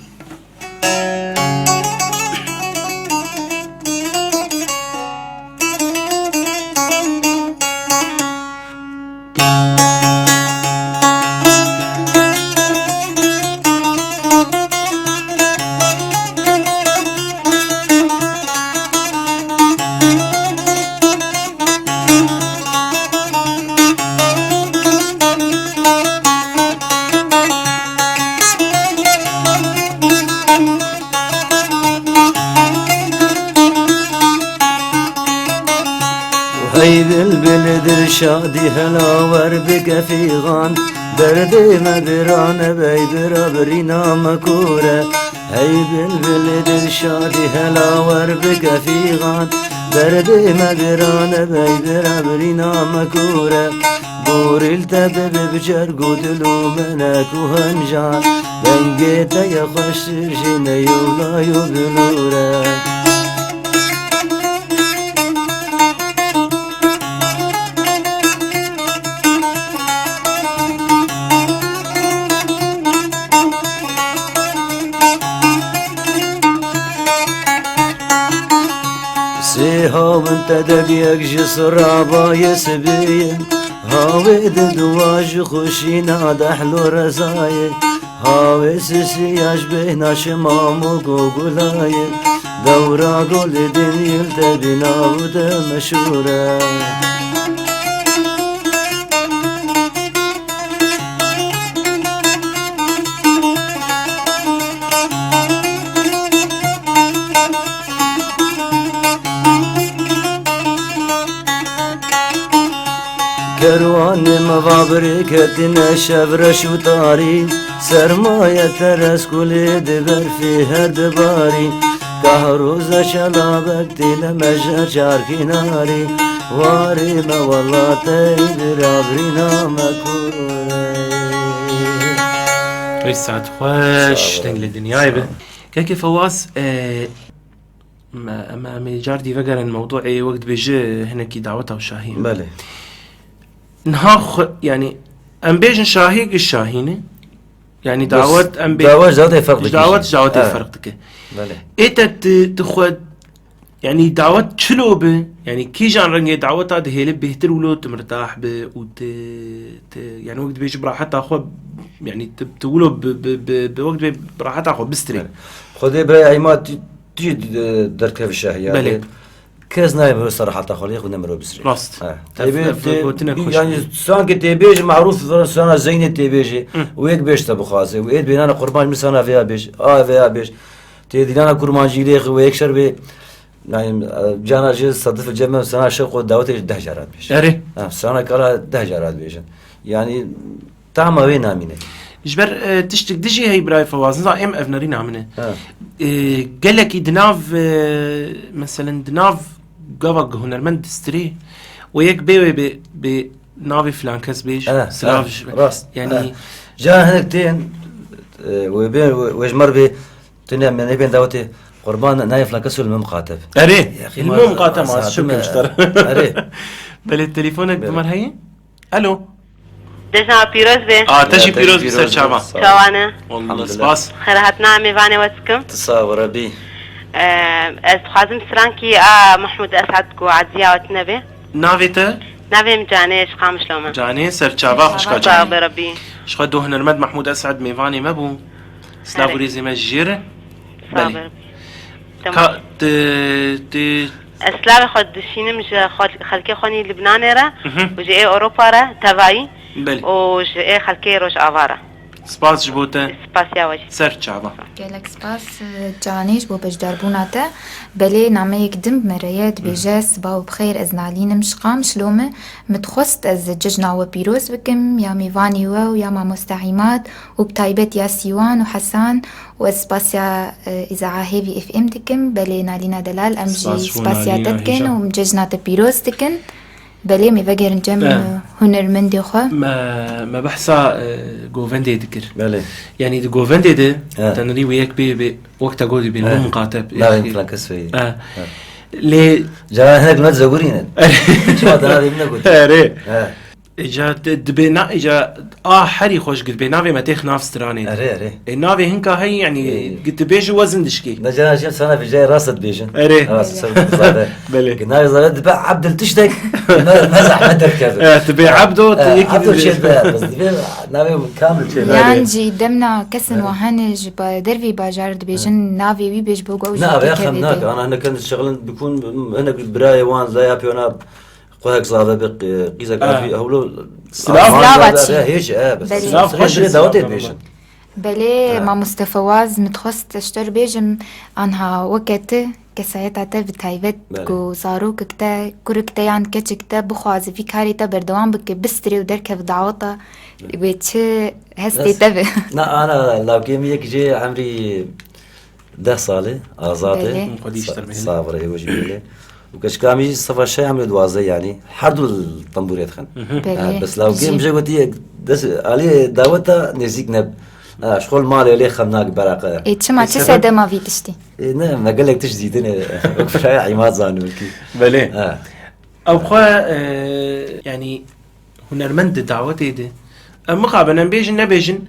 شادي هلا وربك في غان دردي ما بران بي برابرينا مكورة هاي بالبلد شادي هلا وربك في غان دردي ما بران بي برابرينا مكورة بوري التبب بجرقو دلو منك وهنجان بنقيت يا خوش ترجينا يولا يبلورة سيها وانت دقيق جسر عباية سبيين هاويد دواج خوشينا دحلو رزاية هاوي سيسياش بينا شمامو قوقلاية دورا قول دين يلتبنا وده مشورة كروان مغابري كتنا شفرش وطاري سرماية ترس كل دبر في هردباري كهروز شلابك تلا مجر جار كناري واري ما والله تيدر عبرينا مكوري ساعت خوش تنقل الدنيا به كيف فواز ما جاردي فقر الموضوع وقت بيجي هنا كي دعوتها وشاهين بله نها يعني ام بيجن شاهيق الشاهينه يعني دعوت ام دعوت جاوتي فرق دعوت الفرق دك بله ايتا تخد يعني دعوت شلوبه يعني كي جان رنجي دعوت هذا هي بيهتر ولو تمرتاح وت يعني وقت بيجي براحتها اخو يعني تقولوا بوقت براحتها اخو بستري خذي براي عماد تجي درك في الشاهيه بله كاز نايم صراحة تاخذ ياخذ نمره بسري راست يعني سان كتيبيج معروف سنة زين تيبيجي ويك بيش تبو خاصة ويد بيننا قربان من سنة فيها بيش فيها بيش تيدينا كرمان جيليخ ويك شربي يعني جانا جي صدف الجمع سنة شق ودعوتي 10 جرات بيش اري سنة كلا 10 جرات بيش يعني تعمى وين امينه جبر تشتك دجي هي براي فواز نظام ام افنرين عمنا قال لك دناف مثلا دناف قبق هنرمند ستري ويك بي نافي فلان كاس بيش سلاف راست يعني جا هناكتين وبين ويجمر بي تنام من بين دعوتي قربان نايف فلان كاس المقاتب اري المقاتب ما شكرا اشتر اري بل تليفونك بمر هي الو دجنا بيروز به تجي بيروز بسر شعبان شوانا والله سباس خيراتنا ميفاني واتكم تصاور بي خازم سرانكي محمود اسعد كو عزيا وتنبي نافيتا نافي مجاني شقام شلومه جاني سر شعبان خشكا جاني ربي شقدو هنرمد محمود اسعد ميفاني مبو سلافوريزي مجير بلي كا ت اسلام خد شينم خلكي خوني لبنان را وجي اوروبا را تبعي بلي وجي خلكي روش افارا سپاس جبوته سپاس يا وجه سر چاوا گلک سپاس جانیش بو بجداربوناته بله نامه يقدم بمريات بجاس باو بخير ازنالين مشقام شلومه متخست از ججنا وبيروز بكم يا ميفاني و يا ما مستعيمات وبتايبت يا سيوان وحسان وسباسيا اذاعه هيفي اف ام دكم بله نالينا دلال امجي سباسيا تكن ومججنا بيروز تكن بله ميفجر نجم هنرمندي خو ما بحثا جوفندي ذكر بله يعني دي جوفندي ده تنري وياك بي وقت جودي بين مقاطب لا يمكن كسفي ليه جا هناك ما تزورين شو هذا هذه من قلت اجا دبنا اجا حري خوش قلت بينافي ما تاخ نفس تراني اري النافي هنكا هي يعني قلت بيجي وزن دشكي نجا شي سنه في جاي راس بيجن اري راس بلي قلنا يا تبع عبد التشتك مزح ما تركب تبع عبده عبده شي بس نافي كامل شي يعني جي دمنا كسن وهنج بدرفي باجار بيجن نافي وي بيج بوغو نافي اخ هناك انا هنا كان الشغل بيكون هنا براي وان زي ابيونا قهك صابه قيزه كافي هولو سلافاتشي هيش بس سلاف داوتي بيجن بلي ما مصطفى واز متخصص تشتر بيجم عنها وقت كسایت تا بتایبت کو زاروک کتا کرکتا یان کچ کتا بخوازی فی کاری تا بردوام بک بستری و درک بدعوتا بچه هستی تبه. نه أنا لو كيم يك جي عمري 10 صالة آزاته صابر هي وجبيله وكش كامي صفا شيء عملوا دوازة يعني حردوا الطنبوريات خن بس لو كيم جي ودي دس عليه دعوته نزيك نب شغل مالي عليه خمناك براقة إيه ما تسعد ما في تشتي نه ما قال لك تجديدنا وكفاية عماد زانو الكي بله أو خا يعني هنرمند دعوته ده مقابلا بيجن نبيجن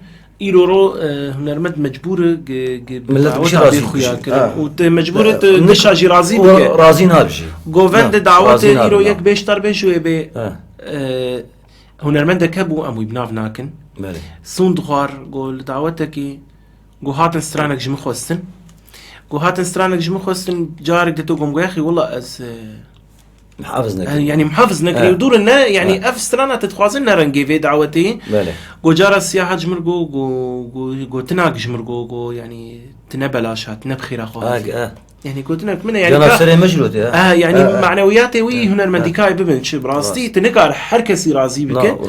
إيرورو هنرمند مجبور دعوته بيخويا كلام ومجبور مش راضي راضي نابجي جوفند دعوته إيرو يك بيشتر بيشوي بي هنرمند كبو أمو بناف ناكن سوندغار قول دعوتك قو هاتن سترانك جمي خوستن قو هاتن سترانك جمي خوستن جارك دتو قوم يا أخي والله أز محافظ نكري يعني محافظ نكري ودور النا يعني أف سترانا تتخوازن رنجي في دعوتي قو جار السياحة جمرقو قو تناق جمرقو قو يعني تنبلاشات تنبخير أخوها يعني قلت لك منه يعني جانا سري مجلوت يعني معنوياتي وي هنا المنديكاي ببن شي براستي تنقار حركسي رازي بك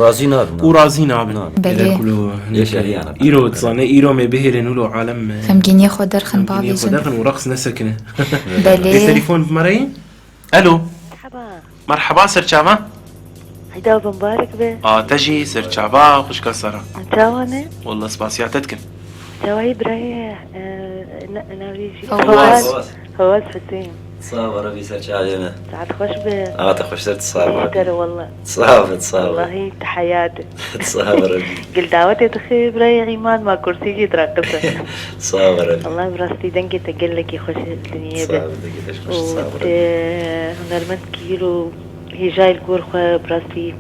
ورازي ناب بله ايرو تصاني ايرو ما بهر نولو عالم فمكن ياخد درخن بابي درخن ورقص نسكنه بله تليفون بمري الو مرحبا سر شابا هيدا مبارك به تجي سر شابا خوش كسره انت والله سباسياتك تواهي براي ناويجي فواز حسين صابر ربي سرش علينا ساعات خوش به خوش صرت صابر والله صابر والله تحياتي صابر ربي قل دعوتي تخي براي عماد ما كرسي جي تراقبته صابر ربي الله براستي دنكي تقل لك خوش الدنيا صابر هنرمند كيلو هي جاي القول خو براستي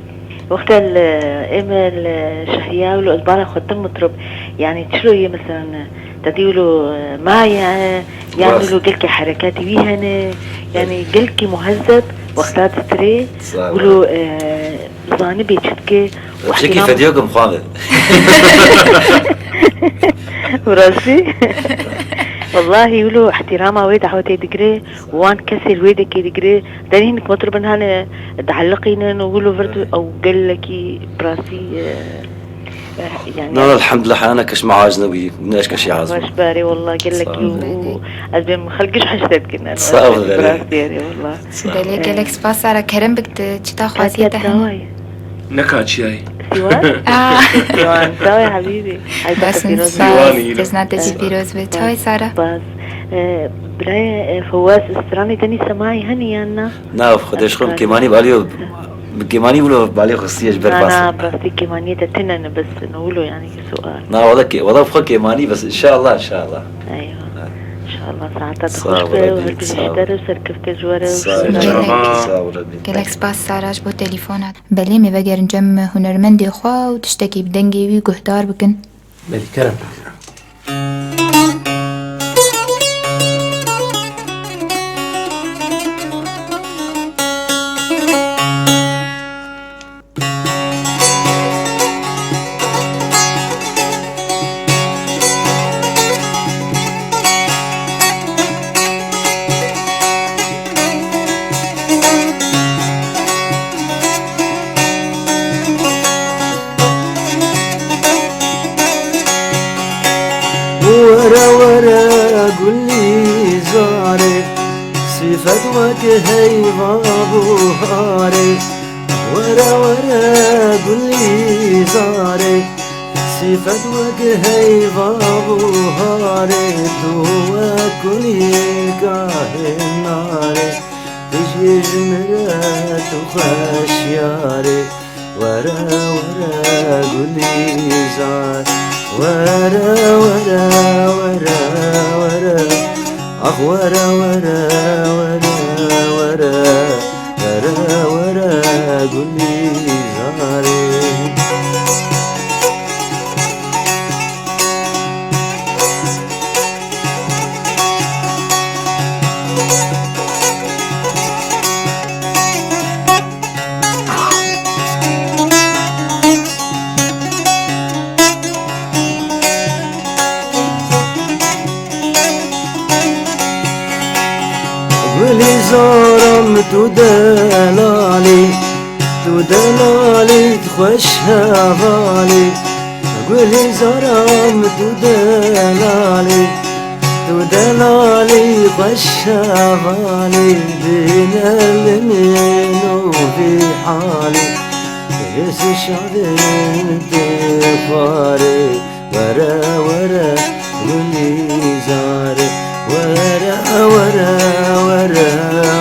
وقت الامل شهيا ولو البارح خدتم مطرب يعني تشلو هي مثلا تديولو مايا يعملوا قلكي حركاتي بيهن يعني قلكي مهذب وقتات ستري ولو زاني بيتشتكي وحكي فيديوكم خامل وراسي والله يقولوا احترامها ويد عوتي دقري وان كسل ويدك دقري دانينك مطربن هانا دعلقينا وقولوا فردو او قال لكي براسي يعني لا الحمد لله انا كش معاجنا وي مناش كشي عازم واش باري والله قال لك ازبي ما خلقش حشتك كنا صافي براسي والله بلي قال لك سباس على كرم بك تشتا خواتيته نكاتشي هاي سيوان سوي حبيبي بس نساي تسناتي بيروز بتاي سارة بس براي فواز استراني تاني سماعي هني أنا نعم خدش خم كماني باليو كماني بلو باليو خصيش برباس أنا براسي كماني تتنن بس نقوله يعني سؤال نعم وضع فخ كماني بس إن شاء الله إن شاء الله أيوة إن شاء الله ساعتها تخش بيه وهركش سركف كجوارة قالك سباس ساراج بو تليفونات بلي مي بقر نجم هنرمندي خوا وتشتكي بدنجي وي قهدار بكن بلي كرم هي بابوهاري ورا قولي زاري صفت وجهي بابوهاري تو كوني كاهن ناري تجي جمرات وخشياري ورا قولي زاري ورا أخ ورا قولي زاري تدلالي تدلالي تخشها غالي قولي زرام تدلالي تدلالي خشها غالي بين اليمين وفي حالي يس الشعبين تفاري ورا ورا واللي زاري ورا ورا ورا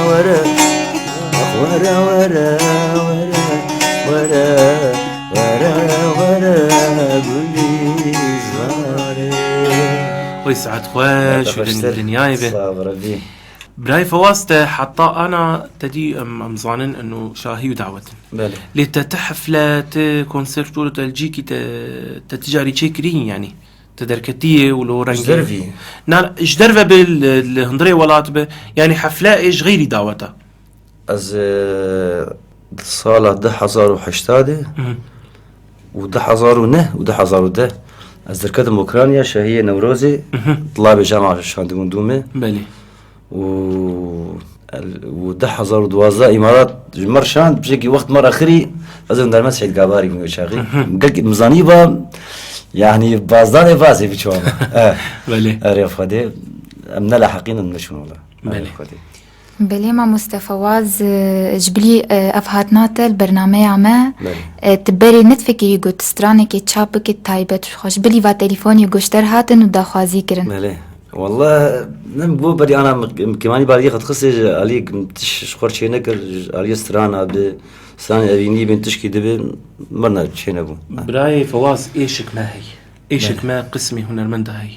ورا ورا ورا ورا ورا ورا واللي زاري ويسعد خوش الدنيا به براي فواسطة حتى أنا تدي مظانن إنه شاهي ودعوة لتتحفلة كونسرتور تلجيكي تتجاري تشيكرين يعني تدركتيه ولو رنجي جدرفي نعم جدرفة بالهندري ولات يعني حفلة إيش غيري دعوتها از صالة 10,008 و10,009 از دركت اوكرانيا شهية نوروزي طلاب جامعة شاندموندومي بلي و 10,012 امارات مرشان بشكل وقت مرة اخري اظن در مسعد قاباري من شاغي قلت مزانيبا يعني بازدان بازي بيشوم بلي اريف خدي امنا لاحقين نشون والله بلي بلي ما مصطفى واز جبلي افهاتنات البرنامج عما تبري نتفكي يقول تسترانك تشابك تايبت خوش بلي فا تليفون يقوشتر هاتن ودا خوازي كرن بلي والله نم بدي انا كمان بالي قد خصي عليك تشخر شي نكر علي استرانا بسان ابيني بنت تشكي دبي مرنا شي نبو براي فواز ايشك ما هي ايشك ما قسمي هنرمنده هي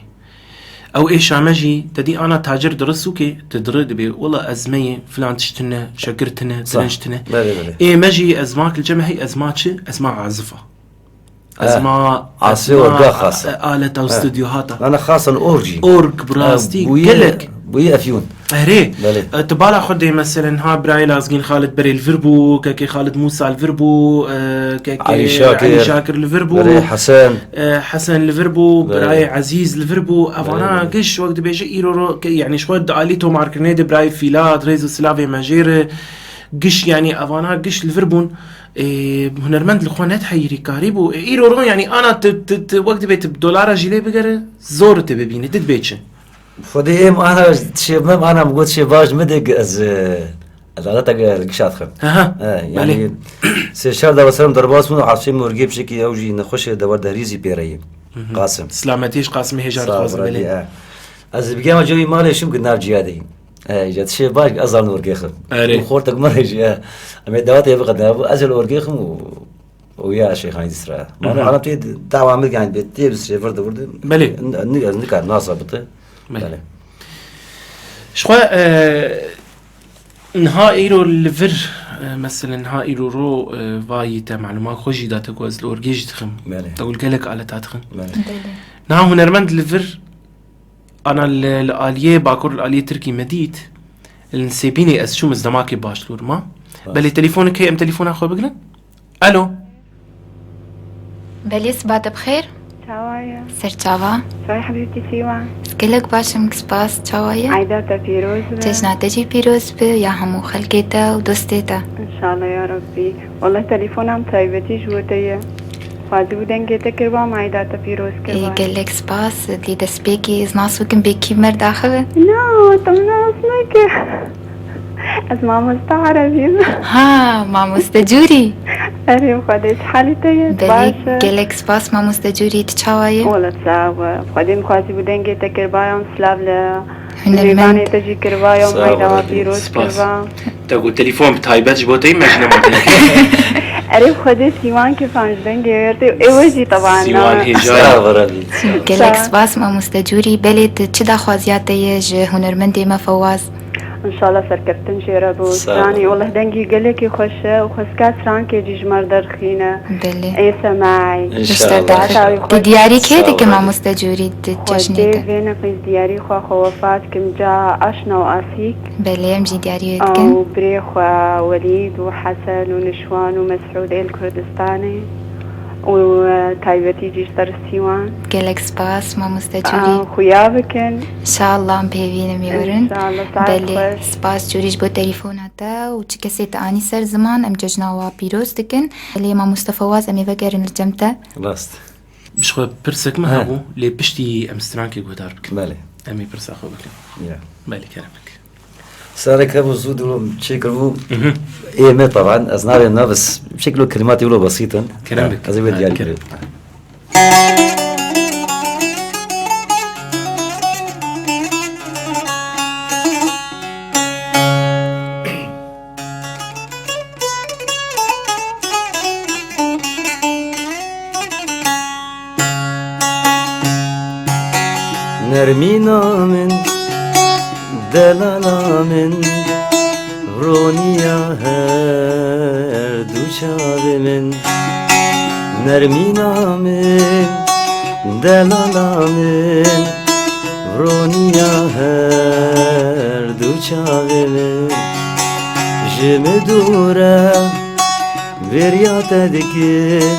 او ايش عمجي تدي انا تاجر درسوكي تدرد بي والله ازميه فلان تشتنا شكرتنا تنشتنا ايه مجي ازماك الجمع هي ازمات ازماء عازفه ازماء عاصفه خاصه آلة او استوديوهات انا خاصه اورج براستي قلك بوي افيون هري تبالا خدي مثلا ها براي لازقين خالد بري الفربو كاكي خالد موسى الفربو كاكي علي شاكر الفربو حسن الفربو براي عزيز الفربو افانا قش وقت بيجي ايرو يعني شويه عليتو ماركنيد براي فيلاد ريزو سلافي ماجير قش يعني افانا قش الفربون هنرمند الخوانات حيري كاريبو ايرو يعني انا وقت بيت بدولار جيلي بقر زور تبيني تدبيتش فدي انا شي ما انا بقول شي باج مدق از عادتك القشات خم يعني سي شهر دا وسلام درباس منو عاصم مرقي بشكي اوجي نخش دور دهريزي بيري قاسم سلامتيش قاسم هجار خازم لي از بقيام جوي مالي شو قلنا جيادي جات شي باج ازال نورقي خم وخورتك مرجي اما دوات يبقى ازل ورقي خم ويا شيخ هاي اسرا ما انا بتي دعوه عمل يعني بتي بس فرد ورد بلي نكار ناصر بتي بلي شخوا نهائيرو الفر مثلا نهائيرو رو وايتا معلومات خوشي داتا كواز الورقيج تخم تقول قالك على تاتخم نها هنرمند الفر انا الاليه باكور الاليه تركي مديت النسيبيني از شو مزدماكي باشلور ما بلي تليفونك هي ام تليفون اخوي بقنا الو بلي صباح بخير تشاوايا سر تشاوا صاي حبيبتي سيوا كلك باشا مكسباس تشاوايا عيداتا بيروز تجنا تجي بيروز يا همو خلقيتا ودوستيتا ان شاء الله يا ربي والله تليفون عم طيبتي جوتيا فازي ودنجيتا كربا ما عيداتا بيروز كربا ايه قلك سباس اللي دسبيكي ازناس وكم بيكي مرد اخوة نو طمنا اسمك اسمع مستعربي ها ما مستجوري اري خديت حالي تيت باشا قلك سباس ما مستجوري تشاوايا ولا تساوى خديم خاسي بدنجي تكربايم سلاف ل هنرماني تجي كربايم هيدا بيروز كربا تقول تليفون بتايبات جبوتي مجنة مدنك اري خديت سيوان كيف عن دنجي غيرتي ايوجي طبعا سيوان هجاية قلك سباس ما مستجوري بلي تشدا خوازياتي هنرمندي ما فواز ان شاء الله سركرتن جربو ثاني والله دنجي قالك يخش وخسكات فرانكي جيج مردر خينا بلي اي سماعي ان شاء الله دياري كده كما مستجوري تجنيتا فينا في دياري خو خوفات كم جا اشنا واسيك بلي امجي دياري يتكن وبريخ ووليد وحسن ونشوان ومسعود الكردستاني وتايبتي جيش درسيوان gelek spas mamoste جوری خويا بكن ان شاء الله مبهوین میورن ان شاء الله ساعت بله خوش سپاس جوریش بو تليفوناتا و چه کسی تانی سر زمان ام ججناوا پیروز دکن بله ما مصطفى واز امی وگرن الجمتا راست بشخو برسك ما هبو لي بشتي امسترانكي قدار بك بله امي برسا خو بك يا بالي كلامك سارك ابو زود ولو شكله ايه طبعا ازنابنا بس بشكله كلمات يقولوا بسيطا كلامك هذا بدي يعني نرمينا من دلالا من رونيا هر دوشاب من نرمينا من دلالا من رونيا هر دوشاب من جم دورا بريات دكين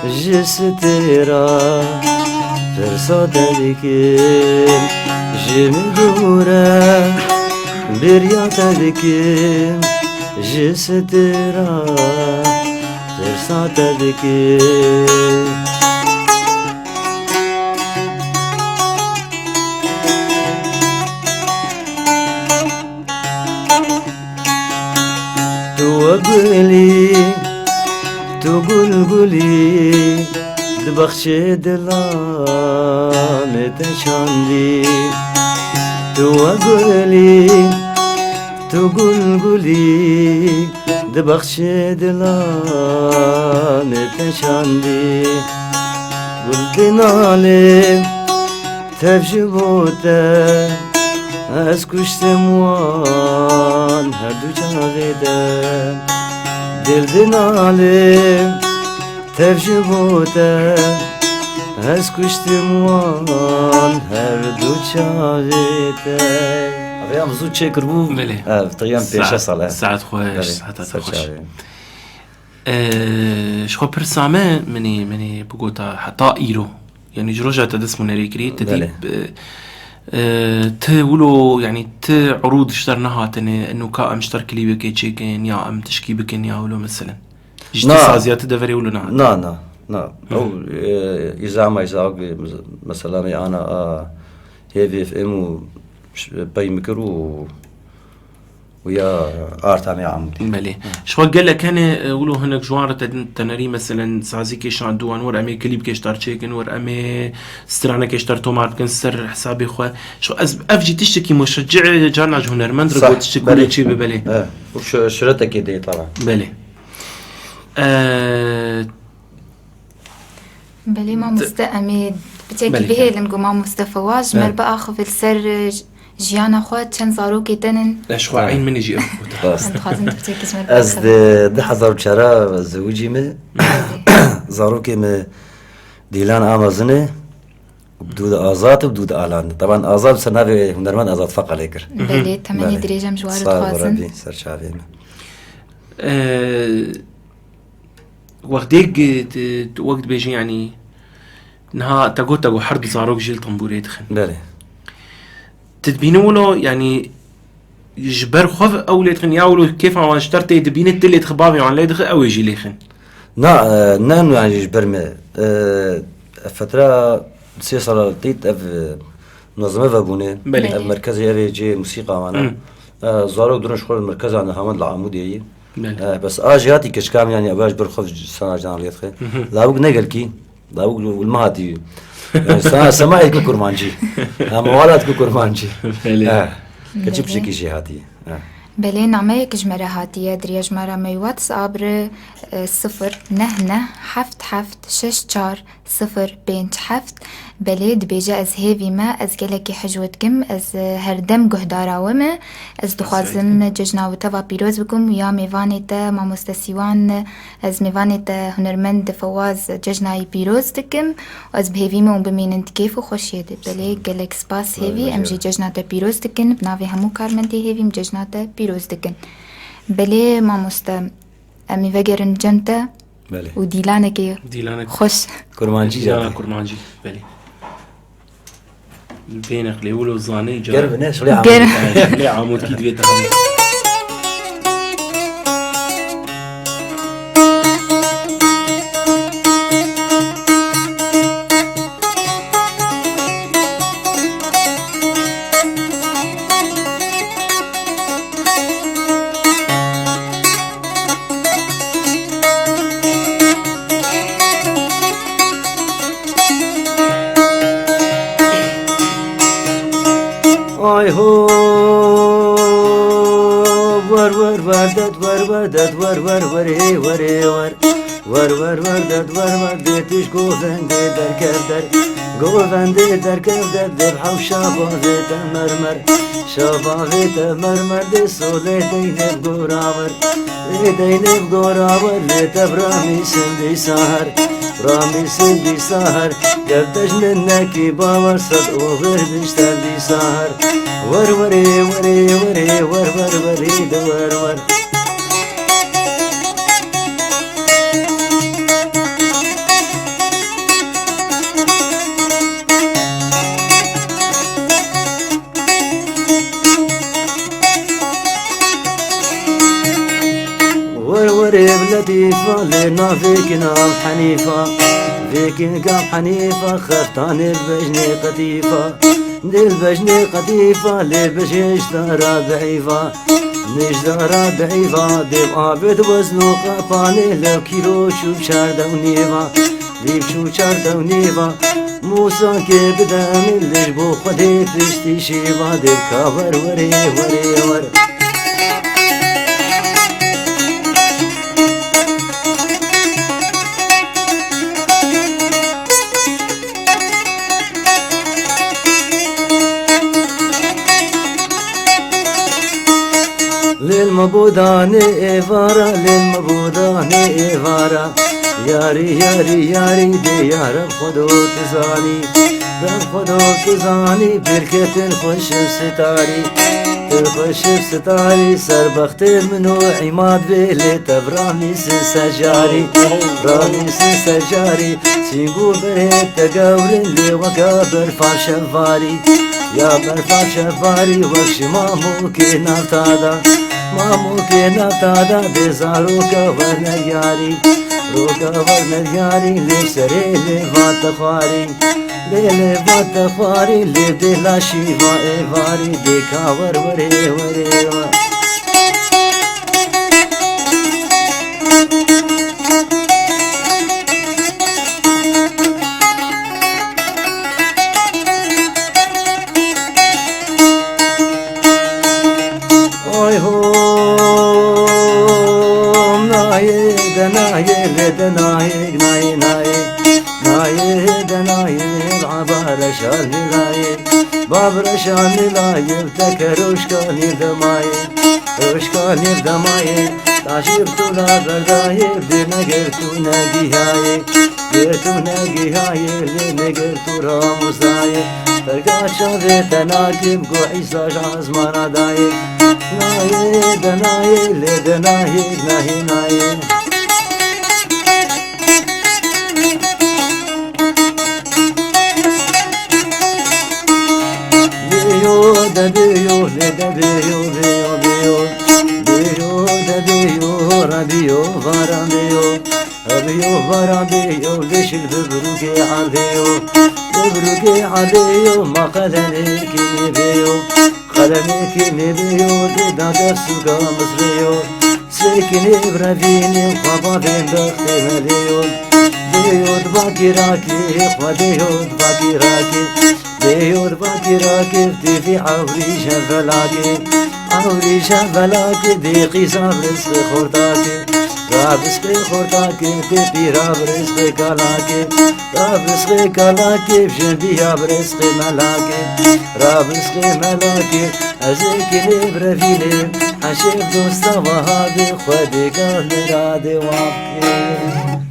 جسترا فرصة دكين جم دورا بريات دكين جسترا فرصة دكين تقول قولي دبخشي دلام تشاندي تقول قولي دبخشي دلام تشاندي قلبنا لي تفجبوتا اسكشتم وان هردو جاغدا دلدنا لي تفجبوتا اسكشتم وان هردو جاغدا افيام زود شكر بو بله طيام بيشا صلاة ساعت خوش ساعت خوش شخو برسامه مني بقوتا حتى ايرو يعني جروجة تدس منريكري تديب تقولوا يعني عروض اشترناها انه كا اشتر كليبك يتشيكن يا ام تشكي بكن يا ولو مثلا اجتسازيات دفري ولو نا او اذا ما يزاق مثلا انا هيفي اف ام باي ميكرو ويا ارتامي عمودي بله شو قال لك انا ولو هناك جوار تنري مثلا سازي كيش عندوان ور امي كليب كيش تار تشيكن ور امي سترانا كيش تار تومارت كن سر حسابي خو شو افجي تشتكي مشجع جانا هنرمند رجوت تشتكي كل شيء ببله وش شرطك كده طبعا بله بله ما مستأمي بتاكي به لنقو ما مصطفى واج مر بقى خف السر جيانا خوات چند زاروكي تنن ايش خو عين مني جي انت خازن تبتاكي اسمه از ده حضر شرا زوجي مه زاروكي مه ديلان امازنه بدود آزاد وبدود آلان طبعا آزاد سنابي هنرمن آزاد فقط لكر بله 8 درجة مجوار خازن سر شافي وقت بيجي يعني نها تقو حرب زاروك جيل طنبوري دخن بله تدبينوا له يعني يجبر خوف او ليتخن ياولو كيف عم اشترتي تبين التلي تخبابي عن ليدخ او يجي ليخن نانو يعني يجبر ما فترة سيصل تيت اف منظمة فابونين المركز يبي جي موسيقى معنا زارو درن شغل المركز عن حمد العمودي بس اجياتي كشكام يعني اباش برخف سنة جان ليدخ لابد نقلكي لابد والمهاتي سماعي كورمانجي موالات كورمانجي كتشب شكي جهاتي بله نعمه كجمرة هاتية دريا جمرة مي واتساب 0 9 7 7 6 4 0 5 7 بله دبيجا از هيفي ما از گلكي حجوتكم از هردم گهدارا وما از دخوازم ججنا وتوا بيروز بكم يا ميوانيتا ما مستسيوان از ميوانيتا هنرمند فواز ججناي بيروز دكم از بهيفي ما بميننت كيف وخوشيد بله گلك سباس هيفي امجي ججناتا بيروز دكن بناوي همو كارمنتي هيفي مججناتا بيروز دكن بله ما مستا امي وگرن جنتا بله وديلانك خوش كرمانجي ديلانا كرمانجي بله بينك ليولو زاني قرب ناس ليه عمود كي دبيت آی هو ور ور وردد ور وردد ور ور وری وری ور ور ور وردد ور ور بیتش گوونده در کردر گوونده در کردر در حو شاباویت مرمر شاباویت مرمر دی سوله دینب گوراور دینب گوراور لیتب رامی سندی سهر رامی سندی سهر گردش منکی باور صد اوغر بیشتر دی سهر ور وری وری وری ور ور وری دور ور وروري بلطيفة لنا فيك نام حنيفة فيك نقام حنيفة خفتاني البجني قطيفة البجني قطيفة لبجي اشترى ضعيفة نشترى ضعيفة ديب عابد وزنو قفاني لو كيلو شوف شاردة ونيفة ديب شوف شاردة ونيفة موسى كي بدا من لجبو خدي فرشتي شيفة ديب كابر وري وري وري للمبودان إيفارا للمبودان إيفارا ياري ياري ياري دي يا رب خدو تزاني رب خدو تزاني بركة الخش ستاري الخش ستاري سربخت منو عماد بيلي تبرامي سجاري رامي سجاري سيقو برهت تقاور اللي وقا برفع شفاري يا برفع شفاري وكش مامو كي نفتادا مامو كي نفتادا بزاروكا ورنياري روكا ورنياري لي سري لي فاتخاري لي فاتخاري لي دلا شيفا ايفاري ديكا ور وري وري ور Oy hom naye denaye le denaye naye naye naye denaye abara shani naye babra shani naye tekeroshkani demaye roshkani demaye tashib tula verdaye dinager tu nagihaye tu nagihaye le neger tu ramuzaye tergacha ve tenagim go isa jazmana daye naye denaye le denaye naye naye biyo de biyo le de biyo biyo biyo biyo de biyo rabiyo varabiyo rabiyo varabiyo leşil bibruge albiyo bibruge albiyo ma kaleneki nebiyo kaleneki nebiyo de dagar suga mızriyo sekini bravini baba ben bakte meliyo diyor bakiraki diyor bakiraki diyor bakiraki divi avri şevelaki avri şevelaki di qisab rizqi khordaki رابسقي خورتاكي تبي راب رزقي كالاكي رابسقي كالاكي بجنبيها برزقي ملاكي رابسقي ملاكي أزيكي برفيلي حشيب دوستا وهابي خودي كان رادي وابكي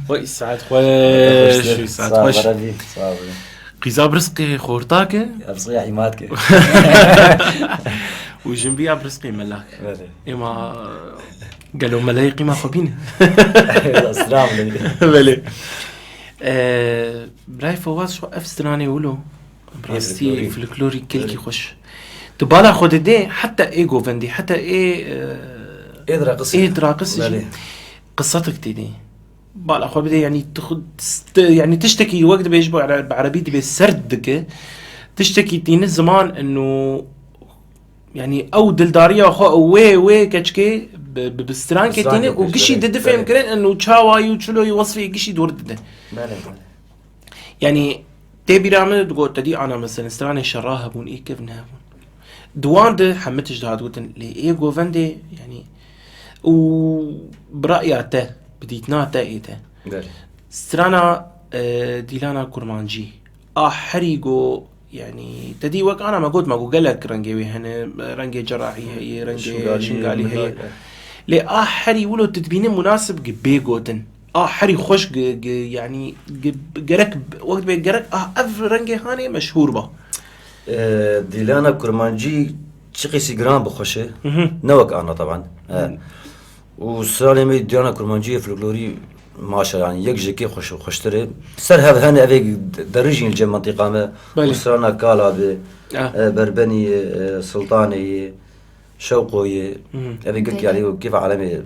خوي سعد خوش سعد خوش قيزاب رزقي خورتاكي رزقي عمادك وجنبي برزقي ملاك إما قالوا ملايقي ما خبين السلام بلي براي فواز شو أفستراني ولو براستي فلكلوري كلكي خوش تبالا خود دي حتى إيجو فندي حتى إيه دراقصي قصتك تدي بالا خود بدي يعني تاخد يعني تشتكي وقت بيجبو بعربي دي بسردك تشتكي تين الزمان إنه يعني او دلداريه خو وي كاتشكي بستران كتيني وقشي ددفه يمكن انه تشاوا يوتشلو يوصفي قشي دور دده يعني تبي رامل تقول تدي انا مثلا استراني شراها بون ايه كيف نهبون دوان ده حمتش ده قلت لي ايه جوفندي يعني وبراياته بديتنا تايته استرانا ديلانا كورمانجي حريقو يعني تدي وقت أنا ما قلت لك رنجي هنا رنجي جراحي هي رنجي شنقالي هي لآخري ولو تدبين مناسب جبيجوتن حري خوش يعني جرك وقت بيجرك أف رنجي هاني مشهور با ديلانا كورمانجي شقي سيجرام بخوشه نوك أنا طبعا وسالمي ديلانا كورمانجي فلكلوري ماشا يعني يكجي خوشتري سر هذا هنا ابي درجين الجم منطقه ما وسرانا كالا بربني سلطاني شوقوي ابي قلت يعني كيف عالمي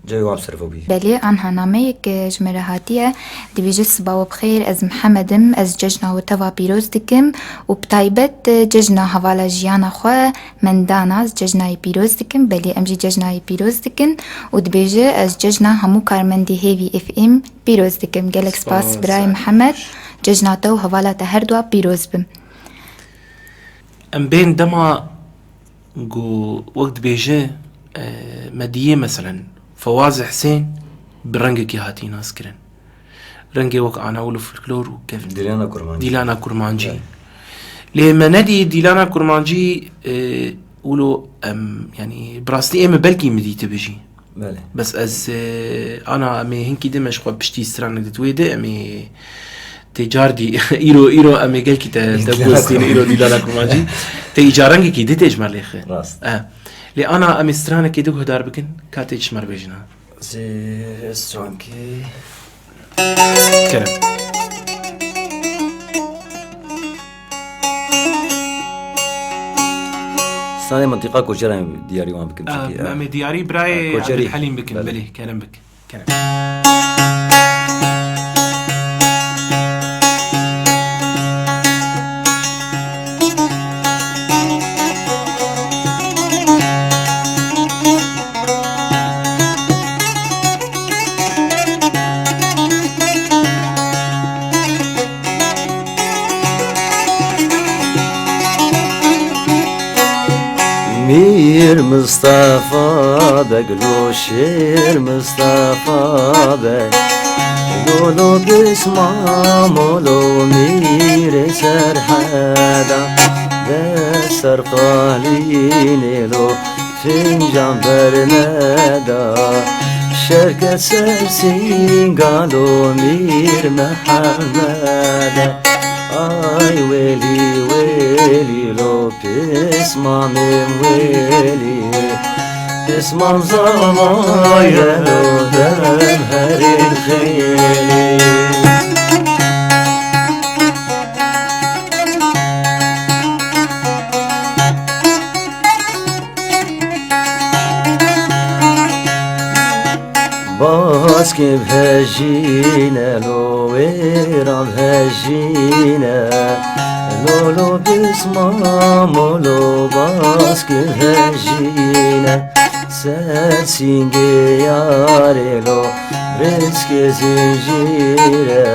جاي وام صرفوا بيه بلي عنها ناميك جمرهاتيه دي بيجس باو بخير از محمدم از ججنا وتوا بيروز دكم وبطيبت ججنا حوالا جيانا خو من داناز ججنا بيروز دكم بلي امجي ججنا بيروز دكن ودبيجي از ججنا همو كارمندي هيفي اف ام بيروز دكم جالك سباس براي محمد ججنا تو حوالا تهردوا بيروز بم ام بين دما جو وقت بيجي مديه مثلا فواز حسين برنجك هاتي ناس كرن رنجي وك انا ولو فلكلور وكيف ديلانا كورمانجي لما ندي ديلانا كورمانجي ولو يعني براستي بلكي مديت بيجي بس از انا امي هنكي دمش خو بشتي سترانك دتويده امي تجاردي ايرو امي قالكي تبوستين ايرو ديلانا كورمانجي تيجارنجي كي ديتج مالخ لي انا امي سترانك كي دغ دار بكن كاتيج مر بيجنا زي سترانكي كلام ثاني منطقة كوجري دياري وان بكم امي دياري براي عبد الحليم بكم بلي كلام بك كلام مير مصطفى بقلو شير مصطفى بقلو بسمع مولو مير سرحادا دسر قالين لو فنجان برمدا شركة سرسين قالو مير محمدا اي ويلي ويلي لو بسمع من ويلي بسمع زمايا لو دمهر الخيلي باسكي بهجينا لو ويرا بهجينا لولو بسمع مولو باسكي بهجينا ساسينجي ياري لو رزقي زنجيرا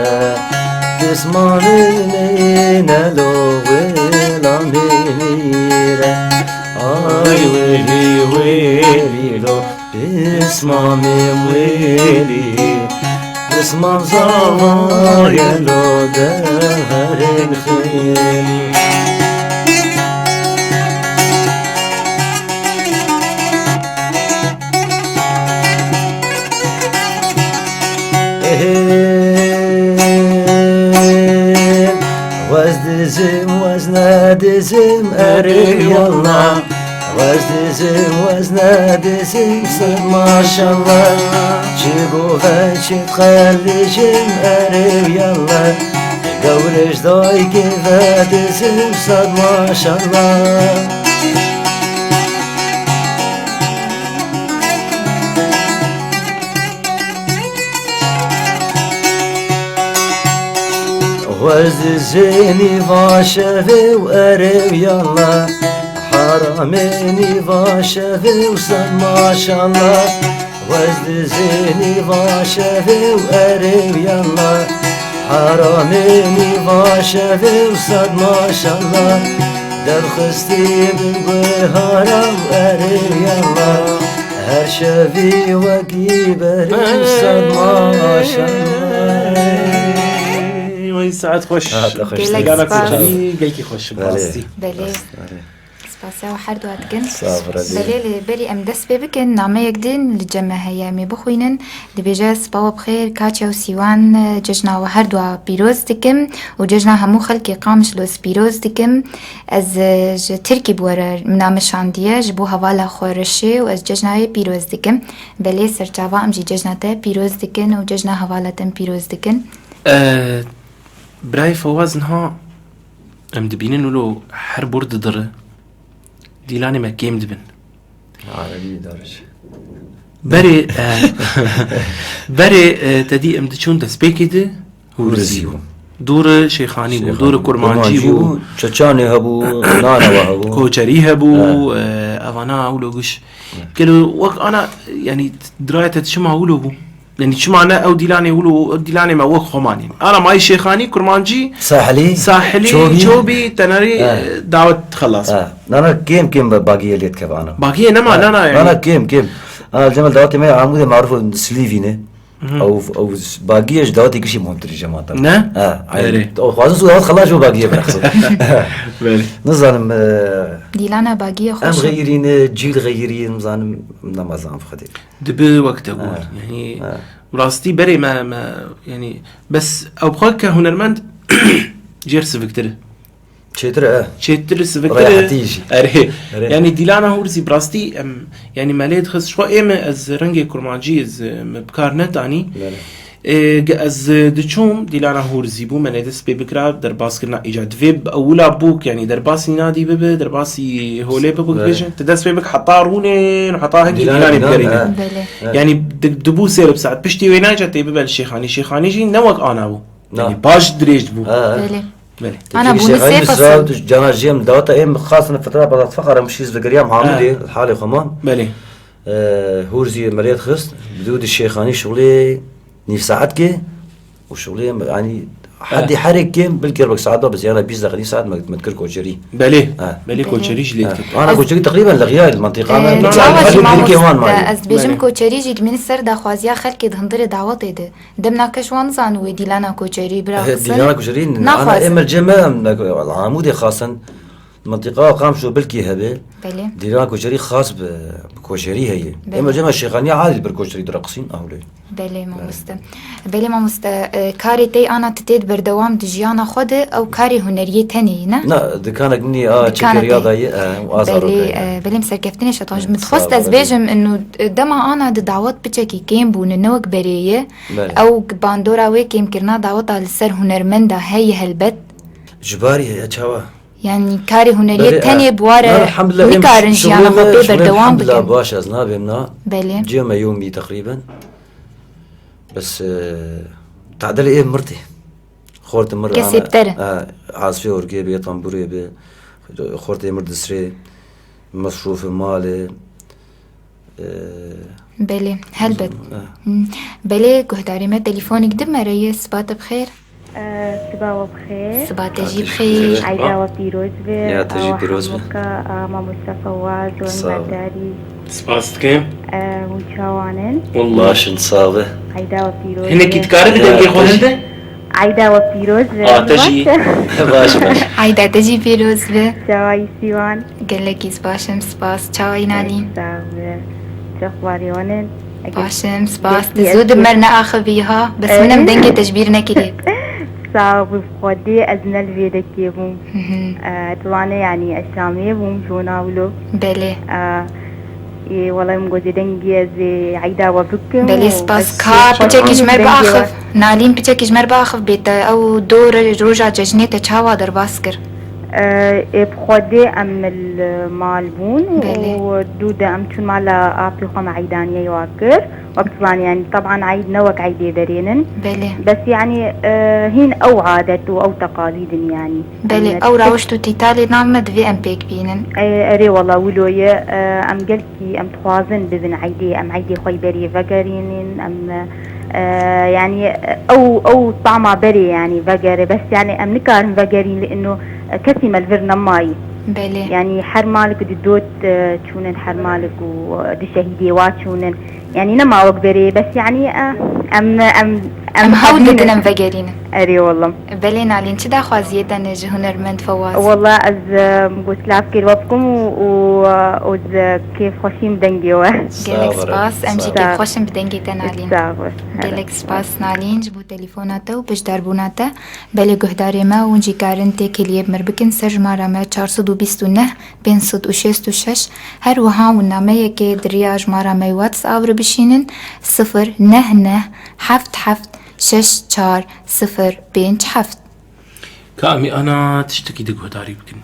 بسمع منينا لو ويلا منيرا اي ويلي ويلي لو اسمع من ويلي اسمع زوايا لو دهر الخيلي وزدزم وزنادزم أري يلا وزدزم وزندزم صد ما شاء الله جيبو فانشي تخليجم أريو يلا قورش داي كيف دزم صد ما شاء الله وزدزيني فاشفي وأريو يلا حرميني فاشفي وصد ما شاء الله وزدزيني فاشفي وأريو يلا حرميني فاشفي وصد ما شاء الله درخستي بالقهارة وأريو يلا هر شفي وكيبر وصد ما شاء الله ساعات خوش قالك خوش براستي بله سپاسا و هر دو هاتگن بله بری ام دست ببکن نامه یکدین لجمع هیامی بخوینن دبیجه سپاو بخیر کاچه و سیوان ججنا و هر دو پیروز دکم و ججنا همو خلقی قامش لوس پیروز دکم از ترکی بوره نامه شاندیه جبو حوالا خورشه و از ججنای پیروز دکم بله سرچاوا ام جی ججنا تا پیروز دکن و ججنا حوالا تم پیروز دکن براي فوازنها ام دبينين ولو حر برد دره ديلاني ما كيم دبن عربي درج بري تدي ام دچون دسبيكي ده ورزيو دور شيخاني بو دور كرمانجي بو چچاني هبو نانا وهبو كوچري هبو افانا اولو گش كلو وقت انا يعني درايت شما اولو بو يعني شو معناه او ديلاني ولو ديلاني ما وق خمانين انا ماي شيخاني كرمانجي ساحلي شوبي تناري دعوه خلاص انا كيم باقيه ليت كبانا باقيه نما انا يعني انا كيم انا الجمل دعوتي ما عمود معروف سليفينه او باقيه دعوتي كشي مهمتري جماعه نه او خلاص دعوت خلاص شو باقيه بحصل نظام ديلانا باقيه خوش ام غيرين جيل غيرين نظام نمازان فخدي دب وقت اقول يعني راستي بري ما يعني بس او بخاك هنرمند جيرس فيكتور شيتر سفكتر يعني ديلانا هورزي براستي يعني ماليد خص شو ايما از رنگي كرمانجي از بكار نتاني از دچوم ديلانا هورزي بو من دس بكرا در باس كنا ايجاد فيب اولا بوك يعني در باس نادي بب در باسي هولي بوك فيجن تدس بك حطاروني وحطاه هيك ديلاني بكري يعني دبو سير بساعه بشتي وينا جاتي ببل شيخاني جي نوك انا بو يعني باش دريج بو انا بوني سيفا جانا جيم داوتا ام خاصه فتره بعد فقره مشي زكريا محمدي الحالي خمان بله هورزي مريض خص بدود الشيخاني شغلي نيف ساعتك وشغلي يعني حد يحرك كم بالكربك ساعات بس انا 20 دقيقه ساعات ما تذكر كوتشري بله كوتشري جليت انا كوتشري تقريبا لغيا المنطقه انا از بيجم كوتشري جيت من السر دا خوازيا خلك دهندر دعوت ده دمنا كشوان زانو ديلانا كوتشري براخص ديلانا كوتشري انا ام الجماعه العمودي خاصه منطقة قامشوا بالكي هبل ديلانا كوتشري خاص بكوتشري هي اما الجماعه الشيخانيه عادي بالكوتشري درقصين اولي بله ما مست کاری تی آن تدید بردوام دجیانا خود او کاری هنری تنی نه؟ نه دکانک منی چه ریاضی بله مسرکفتنی شطاج متخصص از بیجم انه دم آن دعوت بچکی کیم بون نوک بریه او باندورا وی کیم کرنا دعوت على سر هنرمنده هی هلبت جباری یا چوا يعني كاري هنرية تانية بوارة ميكارن جيانا خطي بردوام بكن لا باش أزنا بيمنا بلي جيوم يومي تقريبا بس تعدل إيه مرتي خورت مرة كسبتر عازفي ورقي بي طنبوري بي خورت مرد سري مصروف مالي بلي هلبت بلي قهداري ما تليفونك دم ريس سبات بخير صباح بخير صباح تجي بخير عايدة وبيروز بي يا تجي بيروز بي ماما مصطفى فواز والمداري سباست كيم وشاوانن والله شن صابه عايدة وبيروز هنك يتكارب دنجي خونده عايدة وبيروز تجي باش عايدة تجي بيروز بي شواي سيوان قال لك سباشم سباس تشاوي نالين شخباريونن باشم سباس تزود مرنا آخر بيها بس منم دنجي تجبير نكريب صعب بخودي أزنا الفيدك يبوم تواني يعني أسامي بوم جوناولو بله والله مجوزي دنجي زي عيدا وبكم بله سباس كا بتشكيش مر بآخف نالين بتشكيش مر بآخف بيت أو دور رجع ججنية تشاوا در باسكر بخودي أم المالبون ودودة أم تون مالا آبي خم عيدانية يواكر وبطلان يعني طبعا عيد نوك عيدي برينن بله بس يعني هين أو عادة أو تقاليد يعني بله أو راوشتو تيتالي نعمد في أم بيك بينن أري والله ولوية أم قلتي أم تخوازن بذن عيدي أم عيدي خوي بري فقرينن أم يعني أو طعمة بري يعني فقري بس يعني أم نكارن فقرين لأنه كثي مالفرنا ماي بله يعني حر مالك دوت تشونن حر مالك ودي شهيدي واتشونن يعني نما وقبري بس يعني ام هودتنا مفقرين اري والله بله نالين چدا خوازيتا نج هنرمند فواز والله از قلت لك كيف وفكم و كيف خوشيم دنجيوه جالك سباس امجي كيف خوشم بدنجي تنالين جالك سباس نالين جبو تليفوناتا و بجداربوناتا بله قهداري ما ونجي كارن تيكليب مربكن سر مارا 429 566 هر وها ونامه كي درياج مارا مي واتس آور بشينن 0 كامي أنا تشتكي دي قهداري بكن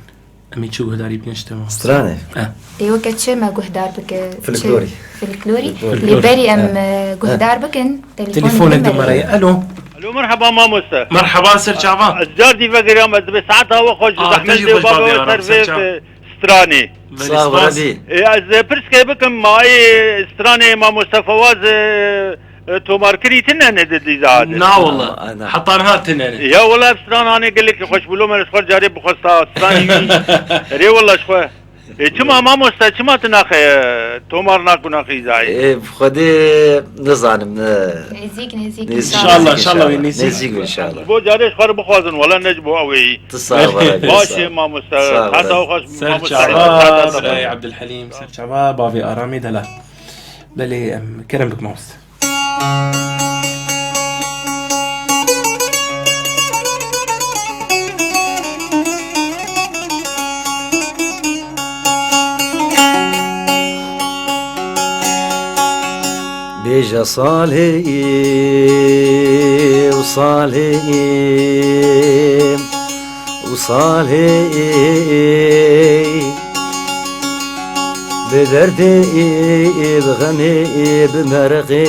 أمي شو قهداري بكن اشتما ستراني ايوه كتشي ما قهدار بك فلكلوري اللي بري ام قهدار بكن تليفونك دمري ألو مرحبا ماموستا مرحبا سر جعفر الجاردي فقر يوم بساعتها وخوش زحمتي وبابا سرفي ستراني صافي از برسكي بكم ماي ستراني ماموستا فواز تو ماركري تنن دي زاد نا والله حطانها تنن يا والله بستران انا قال لك خوش بلو من اسخر جاري بخستا ستراني ري والله شخو چما ماموستا چما تناخي تومار ناكو ناخي زاي بخدي نزانم نزيك ان شاء الله نزيك ان شاء الله بو جاري اسخر بخوازن ولا نجبو اوي تصاور ماشي ماموستا حتى وخش ماموستا يا عبد الحليم سر شباب بابي ارامي دلا بلي كرم بك ماوس بيجا صالح وصالح وصالح بدردي بغمي بمرقي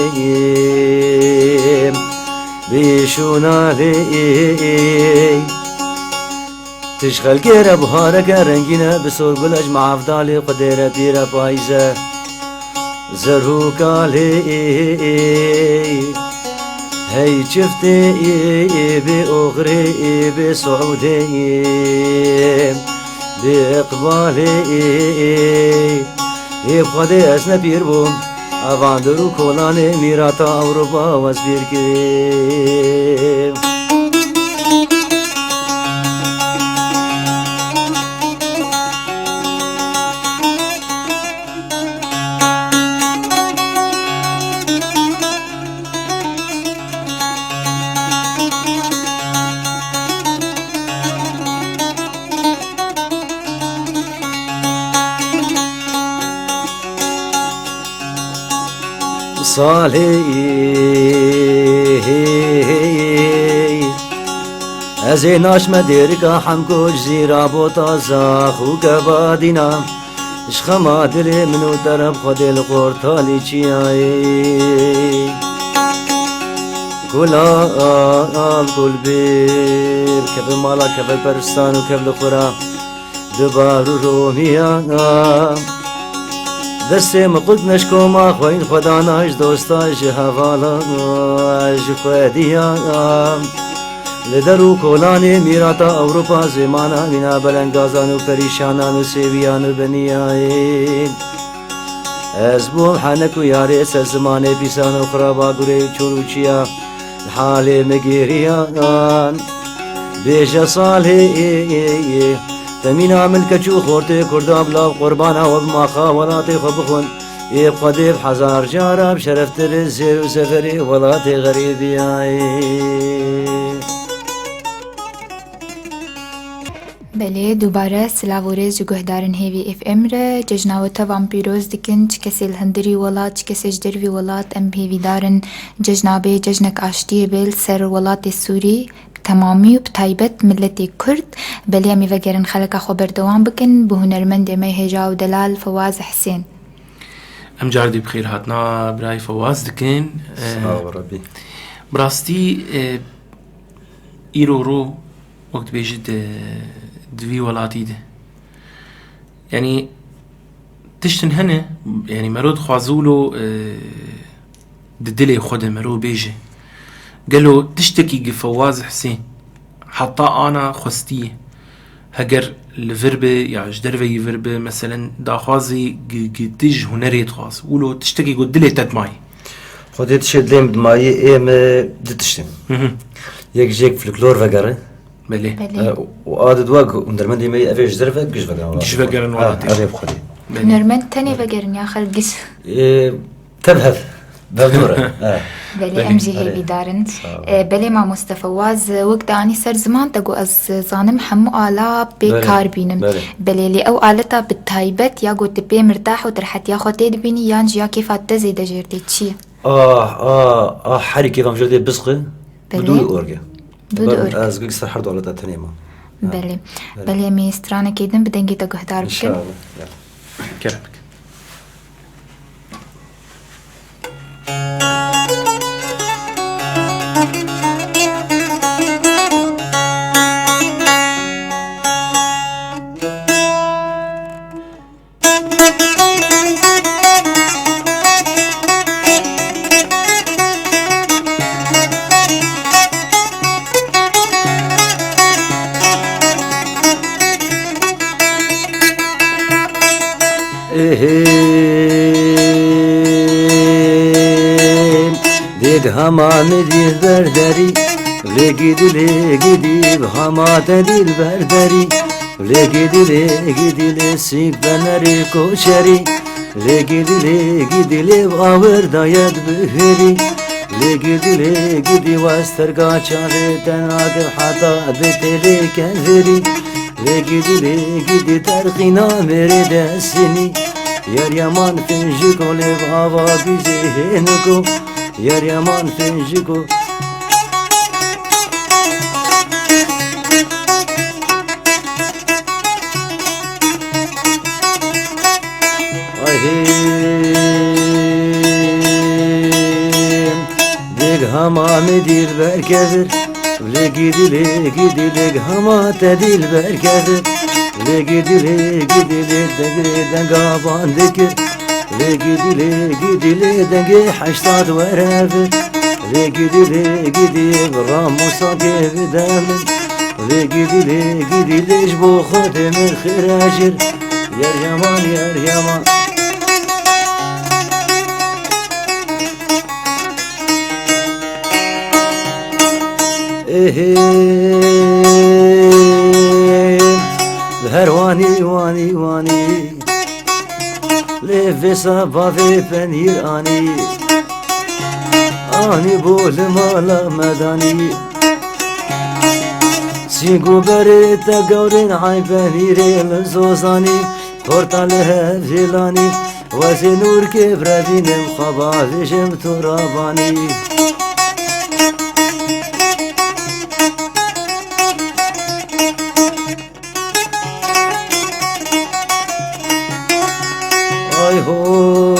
بشونالي تشغل كيرا بهارك رنجينا بسور بلج مع افضالي قديرة بيرا بايزة زروك علي هي شفتي بأغري بسعودي بإقبالي يبقى اسنا بيربوم افاندرو كولاني ميراتا اوروبا واسبيركي صالح ازي ناش مديرك حمكو جزيرة بوطا زاخو كبادينا اشخما دلي منو درب خد القرطالي چياي كلاب كل بير كبل مالا كبل برستان وكبل خورا دبارو روميانا دسته مقود نشکو ما خوین خدا ناش دوستاش حوالا ناش خودیا لدرو کولانی میراتا اوروپا زمانا مینا بلنگازانو پریشانانو سیویانو بنیای از بوم حنکو یاری اس زمانه بیسانو خرابا گوری چوروچیا الحال مگیریان بیش صالحی تمين عمل كچو خورتي كرداب لا قربانا وبما خاولاتي خبخون يبقى ديب حزار جارب شرفت الزير وسفري ولاتي غريبي بله دوباره سلاوریز جگهدارن هیوی اف ام را ججناوتا وامپیروز دکن چه کسی الهندری ولات چه کسی جدروی ولات ام هیوی دارن ججنابه ججنک آشتی بیل سر ولات سوری تمامی و بتایبت ملتی کرد بله امی وگرن خلق خبر دوام بکن به هنرمند می هجا و دلال فواز حسین ام جاردی بخیر هاتنا برای فواز دکن ربي براستي ایرو رو وقت بيجد دوی ولاتي ده يعني تشتن هنا يعني مرود خوازولو ددلي خده مرود بيجي قالوا تشتكي فواز حسين حتى انا خستيه هجر الفربه يا جدرفي فربه مثلا داخازي تج هنري خاص ولو تشتكي قد لي تدماي خودت شد لیم دمایی ام دتشتم یک جیک فلکلور وگره بله و عادت واق هنرمند می افیش ظرفه گش وگره گش وگرن ولاتي هذا بخدي هنرمند تاني وگرن یا خلقش تبهث بابدورة بله امجي هي بدارن بله ما مصطفى واز وقت اني سر زمان تقو از زانم حمو آلا بكار بينم بله لي او آلتا بالتايبت يا قوت بي مرتاح وترحت يا خوتيد بيني يانج يا كيف تزيد جيرتي تشي حري كيف عم جردي بزقه بدون اورجا بدون اورجا از قصة حرد على تاني ما بله مي سترانا كيدن بدنجي تقو هدار بكن ان شاء الله كرمك ديك هما مدي البردري لقيدي بهما تدي البردري لقيدي سيك بنري كوشري لقيدي بغاور دايد بهري لقيدي واسترقا شاري تناقب حتى بتلي كذري لقيدي ترقينا مريد السني يا ريمان فنجيكو لبغابا بيزيهنكو يا ريمان فنجيكو ديك هما مدير بركذر لقيدي هما تديل بركذر لقيدي دقري دنقابان ذكر لقيدي دنقي حشتاد ورافر لقيدي براموسا كيف دامن لقيدي ليش بو خدم الخراجر يا ريمان واني لفسا بافي بنير اني بول مالا مداني سينغو بريتا قورين عاي بنير الزوزاني قرطان هفلاني وزي نور كبرابين مخبا فيشم تراباني هم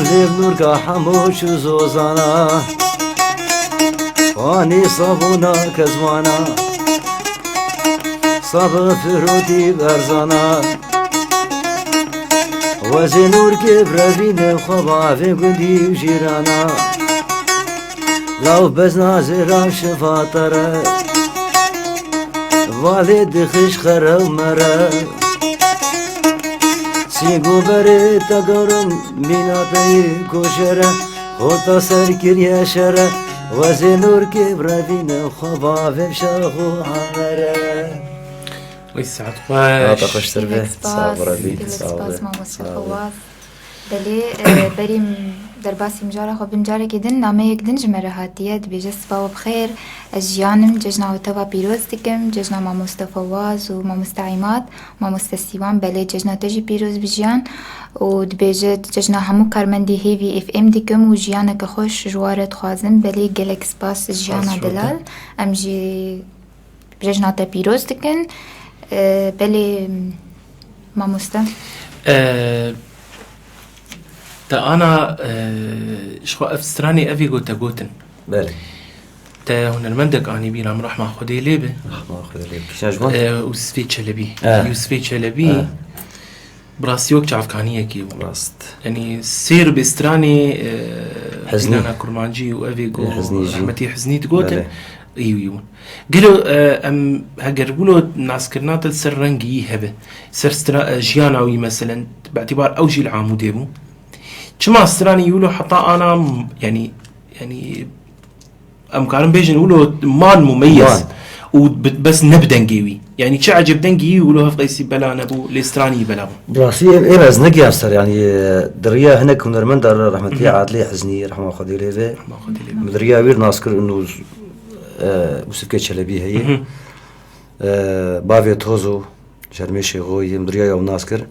لب نور کا حموش زوزانا واني صابونا كزوانا صاب فرودي برزانا وزي نور كبرابين خبا في قدي وجيرانا لو بزنا زرا شفاطرة والد خش خرا ومرا سيقو بريتا قرن بنا بير كوشرة خوطا سركر يا شرة وزي نور كبرى فينا خبا في شاخو عمرة ويسعد خوش خوش تربيه صابرة بيت صابرة بلي بريم درباسي مجارة خو بنجارة كدن نامه يكدن جمرة هاتية دبيجة صفا وبخير أجيانم ججنا وتوا بيروز دكم ججنا ما مستفواز وما مستعيمات ما مستسيوان بلي ججنا تجي بيروز بجيان ودبيجة ججنا همو كارمندي هيفي اف ام دكم وجيانا كخوش جوارة خوازن بلي جالك سباس جيانا دلال امجي ججنا تا بيروز دكن بلي ما مستا تا أنا شخو أفستراني أفي قوتا قوتن بله تا هنرمندك أني بينا مرح مع خدي ليبه وسفي تشلبي يوسفي تشلبي براسيوك تعرفكانية كيو راست يعني سير بستراني حزني أنا كرمانجي وأفيقو حزنيجي رحمتي حزني تقوتن ايوه قالوا ام هقربولو ناس كرنات السر رنجي هبه سر جياناوي مثلا باعتبار اوجي العامودي بو كما استراني يقولوا حتى انا يعني ام كارن بيجن يقولوا مال مميز وبس نبدنجيوي يعني تعجب دنجي يقولوا هفقيسي بلا نبو ليستراني بلا براسي ايه بزنقي افسر يعني دريا هناك هنرمند رحمتي عادلي حزني رحمه خدي ليبه دريا وير ناسكر انه وسفكي تشلبي هي بافي توزو شرمشي غوي مدريا وناسكر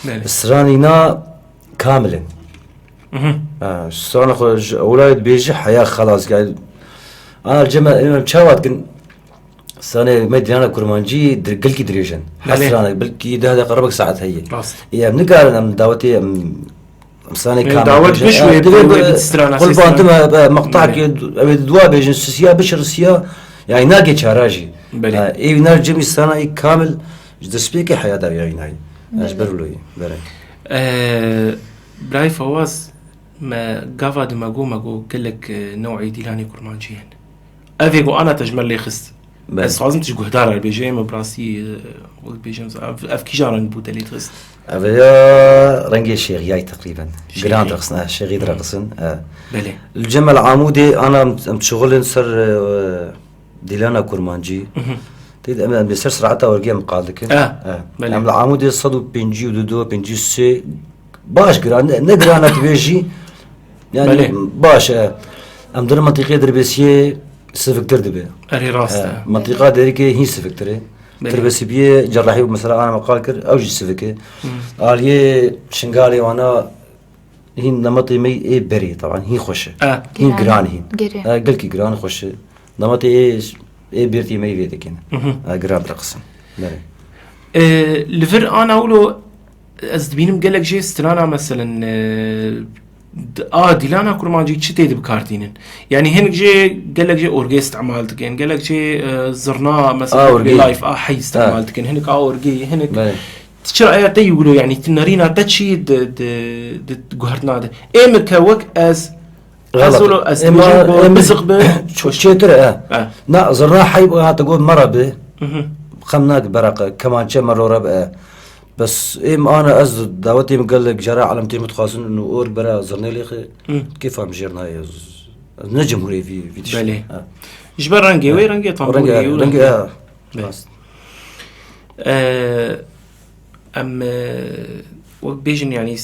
السرانينا كاملا السرانة خرج أولاد بيجي حياة خلاص قاعد أنا الجماعة مشاوات كن سنة مدينة كرمانجي درقلكي دريجن حسرانة بلكي ده قربك ساعات هي يا بنقال أنا من دعوتي مساني كامل دعوت بشوي قل بانتم مقطعك دوا بيجن سيا بشر سيا يعني ناقي شاراجي اي نرجم السنة اي كامل جدسبيكي حياة داري هاي اجبر له براي براي فواز ما قافا دماغو قال لك نوعي ديلاني كرمانجيين افيقو انا تجمل لي خست بس لازم تجي قهدار البيجي ما براسي وقت بيجي افكي جارن بوتلي خست أبدا رنجي شيغياي تقريبا جراند رقصنا شيغي درقصن بلي الجمل عمودي أنا متشغل سر ديلانا كرمانجي تيد أنا بسر سرعتها ورقية مقالك بلي عمل عمودي صدو بنجي ودودو بنجي سي باش جراند نجرانا تبيجي يعني بلي. باش أم در منطقة دربسية سفكتر دبي أري راسته منطقة دريكي هي سفكتري تربسي بيه جراحي مثلا أنا مقال كر أوجي سفكة عليه شنقالي وأنا هي نمطي مي إيه بري طبعا هي خوشة هي جران هي قلكي جران خوشة نمطي إيه بيرتي مي فيدي كنا جران رقصن لفر أنا أقوله أزدبينم قالك جي استرانا مثلا ديلانا كرمانجي تشتيد بكارتينن يعني هنك جي قالك جي اورجي استعمالتك يعني قالك جي زرنا مثلا لايف حي استعمالتك هنك اورجي هنك تشرا ايات يقولوا يعني تنارينا تشي د غهرنا ده امك وك از غلط از مسق به شتر لا زرنا حي تقول مره خمناك برقه كمان شي مره ربع بس انا از دعوتي قال لك جرى علامتي متخاصن انه اور برا زرني لي كيف فهم جيرنا نجم هوري في بالي جبر رنجي وي رنجي طنبولي رنجي بس ام وبيجن يعني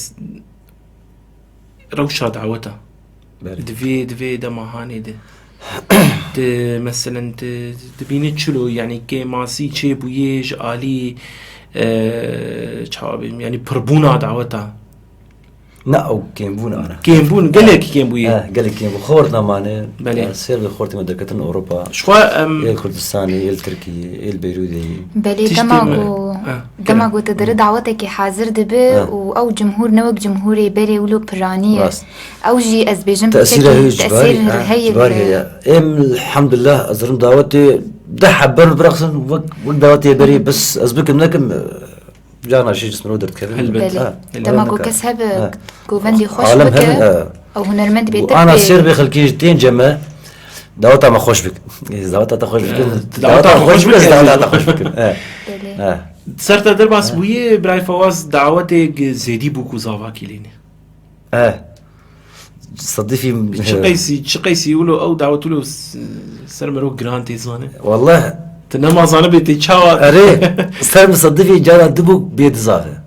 روشة دعوته دفي دمهاني ده مثلا تبيني تشلو يعني كي ماسي تشي بويج آلي يعني بربونا دعوتها لا او كيمبون انا كيمبون قال لك كيمبويه قال لك كيمبو خورنا معنا سير بخورتي مدركه اوروبا شوا الكردستاني التركي البيروتي بلي دماغو تدري دعوتك حاضر دبي او جمهور نوك جمهوري بري ولو برانيه او جي ازبيجن تاثير هي الحمد لله ازرم دعوتي ده حبر برقصن وقت دعوتي بري بس ازبك منكم جانا شيء اسمه ودرت كذا دماغو كسب كوفندي خوش بك او هنرمند بيتك انا سير بخلكي جتين جماعه دعوتها ما خوش بك دعوتها تخوش بك دعوتها خوش بك دعوتها خوش بك صرت درباس بويه براي فواز دعوتك زيدي بوكو زافاكي ليني صديفي شقيسي يقولوا او دعوتوا له سرمرو جرانتي زانه والله تنما زانه بيتي تشاوا اري سرم صديفي جانا دبوك بيد زافه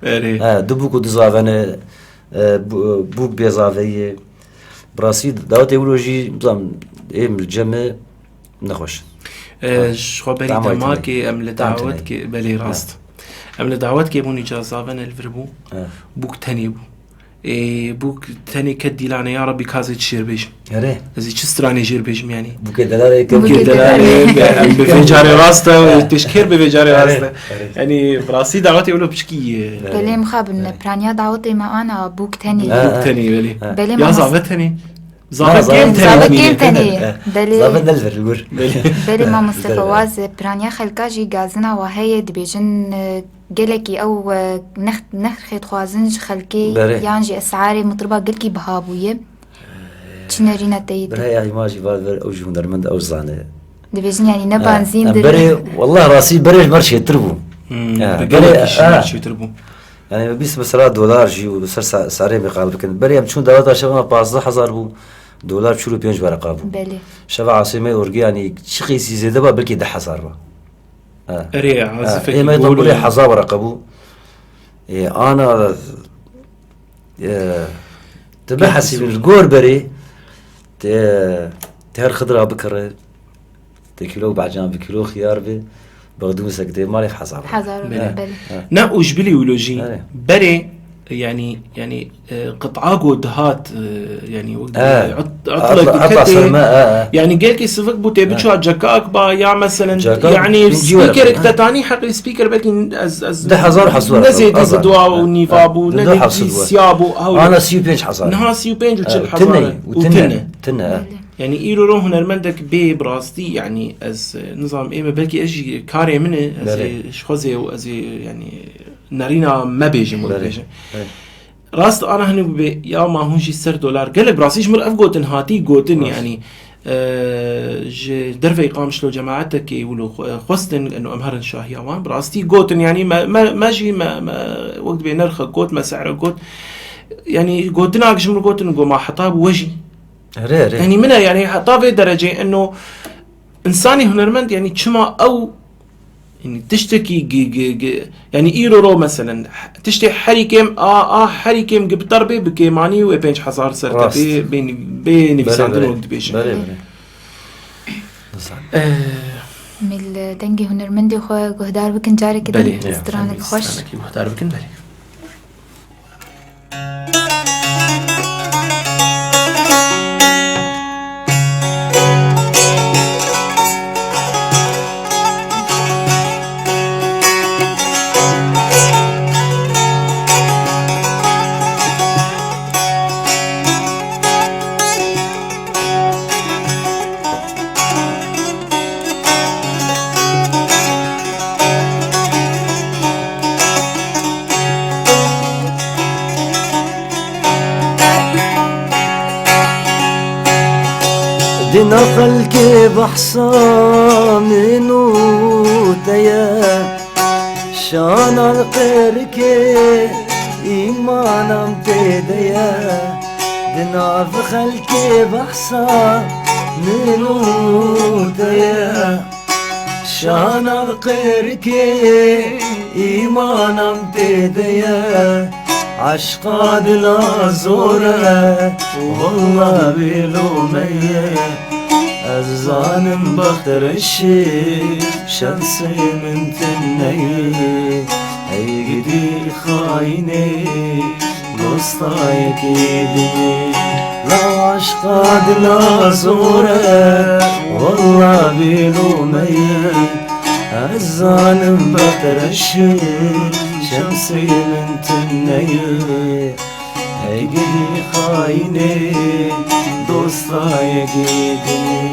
اري دبوك ودزافه انا بوك بيزافية براسي دعوت يقولوجي نظام إيه من الجمع نخوش شو بالي دماكي أم لدعوت كي بالي راست أم لدعوت كي بوني جازافن الفربو بوك تاني بو بوك تاني كدي لعنة يا ربي كازي تشير بيش هره زي چستراني جير بيش يعني بوك دلالة بوك دلالة بفجاري راسته تشكير بفجاري راسته يعني براسي دعوتي يقولوا بشكي بلي مخابن برانيا دعوتي ما أنا بوك تاني بوك تاني بلي يا زابط تاني زابط كيم تاني زابط دلفر الجور بلي ما مصطفى واز برانيا خلقاجي غازنا وهي دبيجن قلكي أو نخخت خوازنج خلقي يانجي أسعاري مطربة قلكي بهابوية تشنرينا تيد برهي يعني ماجي بالفر أو جون درمند أو زانة دبيجن يعني نبانزين بري والله راسي بري مرشي يتربو بري مرشي يتربو يعني بيس مثلا دولار جي وبصير سعري مقابل كن بري أم شون دولار شباب 15000 بو دولار شلو بينج ورقابو بلي شباب عاصمة أورجي يعني شقي سيزيد بقى بلكي 10,000 با أري عازفك ما يطلبوا لي حظا ورقبو أنا تبحثي بالجور بري تهر خضرة بكرة تكيلو بعجان بكيلو خيار بي بقدونس كده مالي حظا بلي نا وجبلي ولوجي بري يعني قطعة قدهات يعني عطلة كتة يعني قالك يصفك بوتي بتشو جاكاك با يا مثلا يعني سبيكر كتاني حق السبيكر بلكن از ده حزار حصور نزيد دوا ونيفابو ندي سيابو انا سيو بينج حصار نها سيو بينج وتشل حصار وتنة يعني إيرو روح هنرمندك بي براستي يعني از نظام إيه بلكي أجي كاري منه از شخوزي وازي يعني نارينا ما بيجي مو بيجي راست أنا هنو يا ما هونجي $1 قال براسيش مر أفقوتن هاتي قوتن يعني درفي قام شلو جماعتك يقولوا خستن إنه أمهرن شاهيوان براستي قوتن يعني ما جي ما وقت بينرخ قوت ما سعر قوت يعني قوتنا أكشمر قوتن قو ما حطاب وجي يعني منها يعني حطاب درجة إنه إنساني هنرمند يعني كما أو يعني تشتكي يعني إيرو مثلا تشتكي حريكم حريكم قبطربي بكيماني وبينج حصار سرتبي بين بساندن وقت بيش مل دنجي هنرمندي خو قهدار بكن جاري كده استرانك خوش قهدار بكن بلي دينا خلقي بحصان وتيا شان القركي إيمانم تديا دينا في خلقي بحصان وتيا شان القركي إيمانم تديا عشقاد لا زورة والله بلومية الظالم بختر الشي شمسي من تنية هي قدي خايني قصتايك يدي لا عشقاد لا زورة والله بلومية الظالم بختر الشي شمسي من تنية هيجي خايني دوستا يجيدي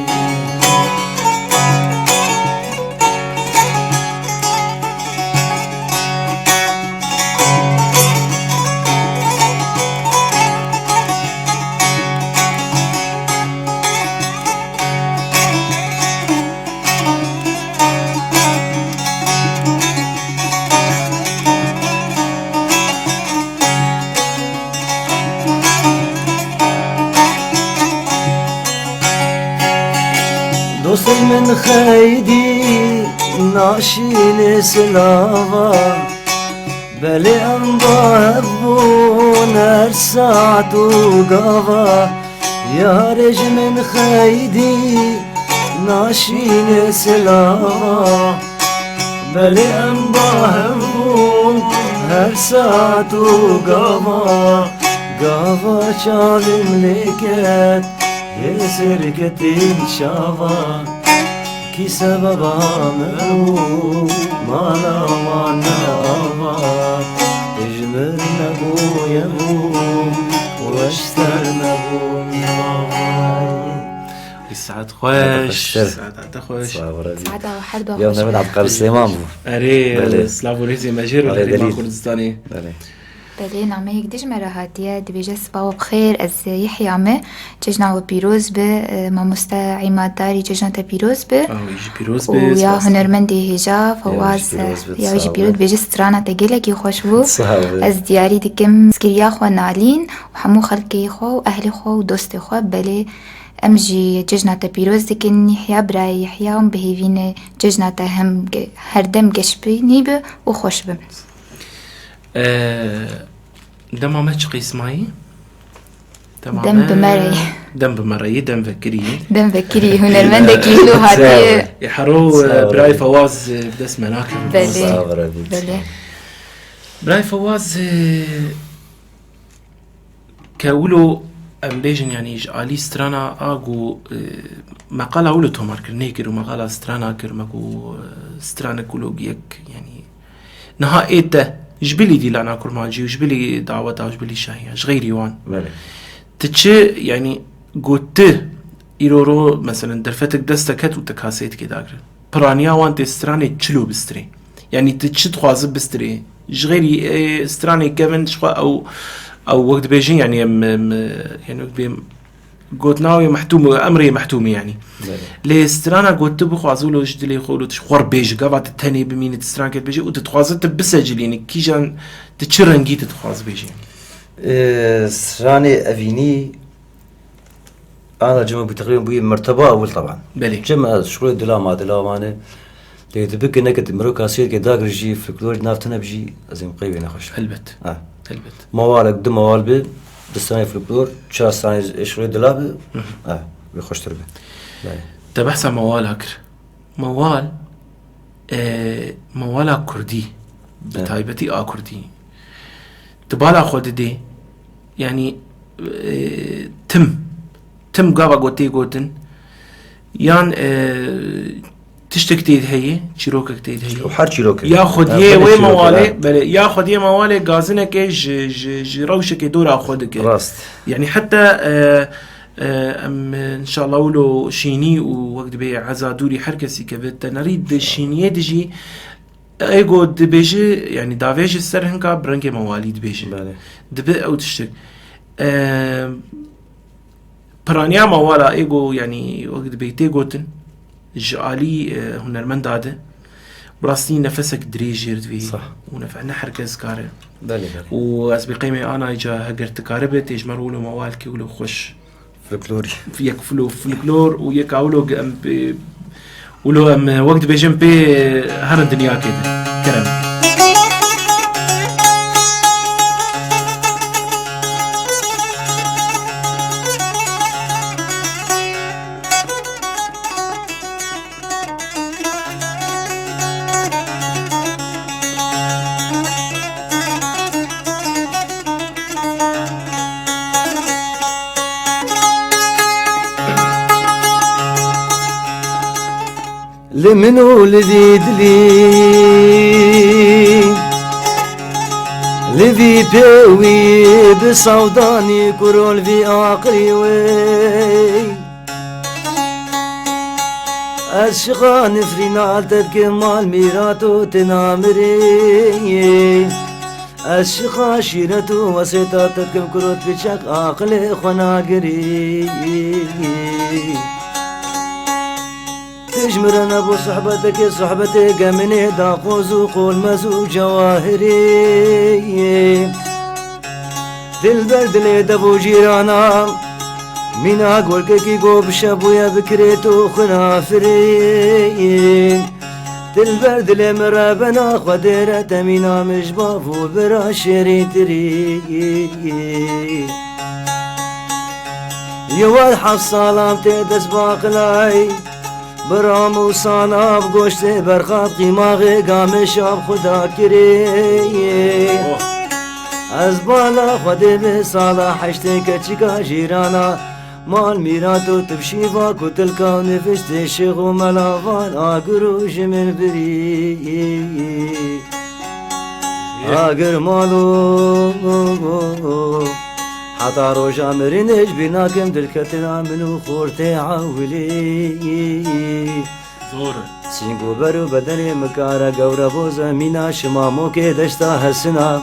دوسي من خيدي ناشي لسلاوة بلي أنضربون الساعة قضى يا رج من خيدي ناشين سلامة بلي أنضربون الساعة قضى قضى شال ملكت يسر كتين شاضا كي سببا مرو مالا وانا أبا اجمر نبو يبو واشتر نبو يسعد خوش سعادة خوش سعادة وحرد يوم نمد عبد القادر سليمان أري سلافوريزي ماجير ولا كردستاني بله نامه یک دیج مرهاتیه دبیجه سباو بخیر از یحیی عمه ججنا و پیروز به ماموستا عمادداری ججنا تا پیروز به و یا هنرمندی هجا فواز یا یجی پیروز بیجه سترانا تا گلکی خوش بو از دیاری دکم سکریا خو نالین و همو خلقی خو و اهل خو و دوست خو بله امجی ججنا تا پیروز دکن یحیی برای یحیی هم بهیوین ججنا تا هم هر دم گشبی نیبه و خوش بم دم ما تشقي اسمعي دم بمري دم بمري دم فكري دم فكري هنرمندك يلو هاتي يحرو براي فواز بدس مناكب بلي براي فواز كاولو ام بيجن يعني جالي سترانا اغو مقاله اولو تومار كرنيكر ومقاله سترانا كرمكو سترانا كولوجيك يعني نهايته جبلي دي لنا كرماجي وجبلي دعوتها وجبلي شاهية غيري وان تتشي يعني قلت إيرورو مثلا درفتك دستكت وتكاسيت كداغر برانيا وان تستراني تشلو بستري يعني تتشي تخوازب بستري غيري استراني كيفن شخوا او وقت بيجين يعني يعني وقت بيم قلت ناوي محتوم امري محتومي يعني لي سترانا قلت بخوازولو جدلي يقولوا تشخور بيج قبعت التاني بمين تستران كت بيجي وتتخوازت بسجل يعني كي جان تتشرنجي تتخواز بيجي ستراني افيني انا جمع بتقريبا بي مرتبه اول طبعا بلي جمع شغل دلامانه تبك انك مروكاسيت كداغر جي فلكلور نافتنا بجي ازم قيبي نخش هلبت موالك دم موال بي دستاني فلكلور 4 سنه شغل دلابه بيخش تربه تبحث موال هكر موال موال كردي بتايبتي كردي تبالا خود دي يعني تم قابا قوتن يان تشتكتيد هي شيروكا كتيد هي وحر شيروكا ياخذ وي موالي بل ياخذ موالي غازنك ج روشك دور اخذك راست يعني حتى ام ان شاء الله ولو شيني ووقت بي عزا دوري حركسي كبت نريد شينيه دجي ايغو دبيجي يعني دافيج السرهنكا برنكي مواليد بيجي دب او تشتك برانيا موالا ايغو يعني وقت بيتي قوتن جالي هنرمند هذا براستي نفسك دريجير في صح ونفعنا حركز كاره بالي واسبقيمي انا اجا هجرت كاربت يجمروا له موالكي ولو خوش فلكلوري فيك فلكلور ويكاولو ولو ام وقت بيجن بي هر الدنيا كده كلام لمنو لذي دلي لذي بيوي بصوداني كرول في عقلي وي الشغان فرينا تذكمال ميراتو تنامري الشغا شيرتو وسيطا تذكم كروت بشك عقلي خناقري تجمرنا ابو صحبتك صحبتي قمني داقوز وقول مزو جواهري في البرد اللي دبو جيرانا مين اقول كي قوب شابو يا بكريتو خنافري دلبر دل مرا بنا خودره تمینا مجبافو برا شری تری یوال حف سالام تدس باقلای برام و سالاب گوشت برخاب قیماغ گام شاب خدا کری از بالا خودی به سالا حشته کچکا جیرانا مال میراتو تبشیفا کتلکا و نفشت شیخ و ملاوان آگرو جمن بری آگر مالو حتا روشا مرینش بیناکم دلکتنا منو خورته عاولی سینگو برو بدن مکارا گورا بو زمینا شمامو که دشتا حسنا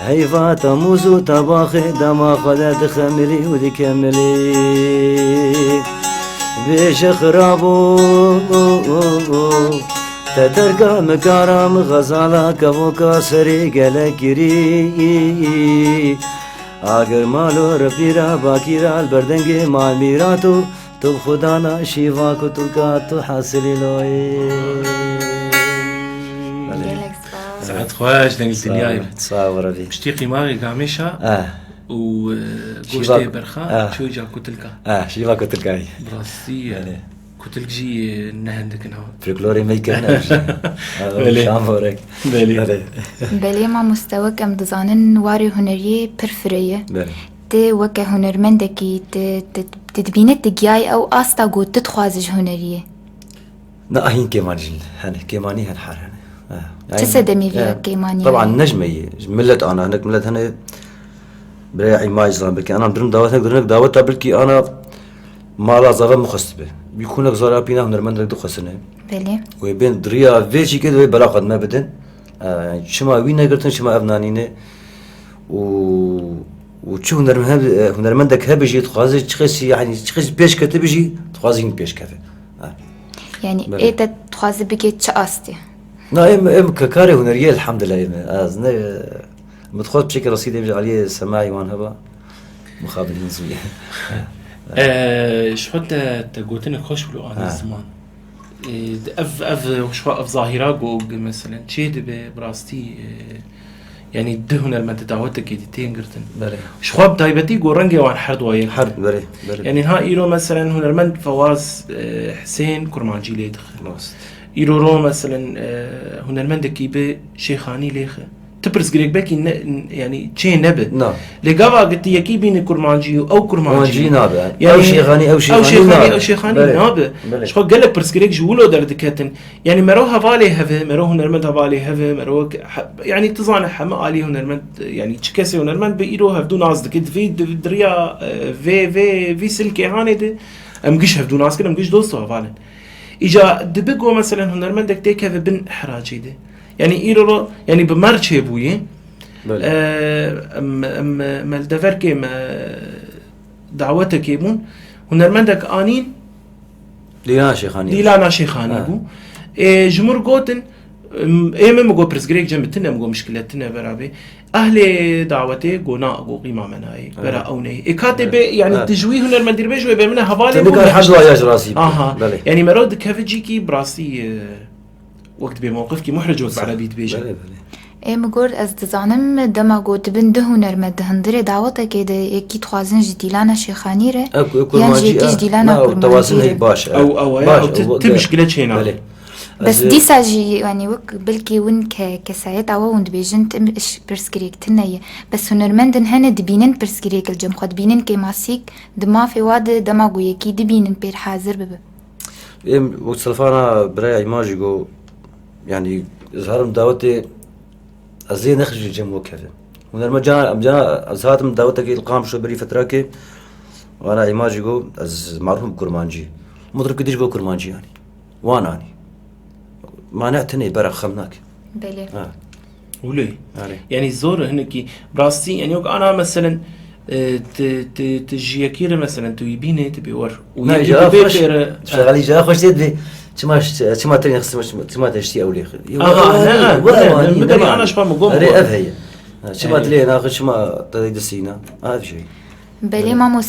حیفا تموزو طباخ دما خدا خملی و دی کملی بیش خرابو تترکا مکارم غزالا کبوکا سری گلکری آگر مالو رفیرا باکیرا البردنگ مال میراتو تو خدا نا شیوا کو تلکا تو حاصلی لوی ساعات خواج دنگل دنیای صاور بی مشتیقی ماغی گامیشا و گوشتی برخا شو جا کتلکا شیوا کو تلکای براستی كتلك جي نهندك نهو فلكلوري ما يكناش شام فورك بلي ما مستواك ام دزانن واري هنريه برفريه تي وكا هنرمندكي تدبينت تجاي او استا قوت تتخوازج هنريه لا هين كيمانجين هن كيماني هن حار هن تسدمي فيها كيماني طبعا نجمي ملت انا هناك ملت هنا بريعي ما يزلان بلكي انا درم دعوتها قرنك دعوتها بلكي انا مالا زغا مخصبه بيكونك زارا بينا هنرمندك دو خسنه بله وبين دريا فيشي كده بلا قد ما بدن شما وين قلتن شما ابنانينه وشو هنرمندك هبجي تخازي تخسي يعني تخسي بيش كتبجي تخازين بيش كذا يعني ايه تخازي بيجي تشاستي لا ام ككاري هنريه الحمد لله ازنا مدخل بشكل رصيد يمجي عليه سماعي وان هبا مخابرين زويه شو حتى تقولتني خوش بلو أنا زمان أف ظاهرة جوج مثلا شيء براستي يعني دهنا لما تدعوتك يدتين قرتن شو خاب دايبتي جورنجي وان حد ويا حد بري يعني ها إيرو مثلا هنرمند فواز حسين كرمانجي ليه دخل إيرو رو مثلا هنرمند كيبه شيخاني ليه تبرز قريك باكي يعني شيء نبه لقابا قلت يكي بين كرمانجي او كرمانجي نابه يعني او شيخاني او شيخاني نابه شخو قال لك برز قريك جولو دردكاتن يعني مرو هفالي هفه مرو هنرمند هفالي هفه مرو يعني تظن حما عليه هنرمند يعني تشكسي هنرمند بيرو هفدو ناس دكت في دريا في سلكي هاني دي امقش هفدو ناس كده امقش دوستو هفالن اجا دبقو مثلا هنرمندك تيك هفه بن حراجي دي يعني إيرو يعني بمرچه بويه ما الدفرك ما دعوتك يبون هنرمندك آنين ديلانا شيخاني بو جمهور قوتن ايمه مگو پرسگریک جمتنه مگو مشکلتنه برابي اهل دعوته قونا قو قيمه مناي برا اوني اكاتب يعني تجويه هنرمندير بيجو بمنه حوالي تبقى حجوا يا راسي يعني مرود كافجيكي براسي وقت بموقفك محرج وقت على بيت بيجي ايه مقول از دزانم دما قوت بن دهونر مد هندري دعوته كده يكي تخوازن جديلانا شيخانيره يعني جديلانا كرمانجيره باش او تمشكله شينا بس دي ساجي يعني وك بلكي ون كسايت او وند بيجن برسكريك تنيه بس هنرمندن هن دبينن برسكريك الجم خد بينن كيماسيك دما في واد دما قو يكي دبينن بير حاضر بب وقت سلفانا براي ماجيكو يعني إظهارم دعوتي أزين نخرج الجم وكذا ونرمى جانا إظهارم دعوتك القام شو بري فتراكي وأنا إيماجيكو از معروف بكرمانجي مطرب كديش بو كرمانجي يعني وانا يعني ما نعتني برا خمناك بلي ولي يعني الزور هنكي براستي يعني أنا مثلا تجي كير مثلا تبيني تبي ور ويجي بيت شغالي جا خوش تدي تما ترين خصم تما تشتي اولي انا شباب مقوم هي تما تلي ناخذ شما تدسينا هذا شيء بلي ما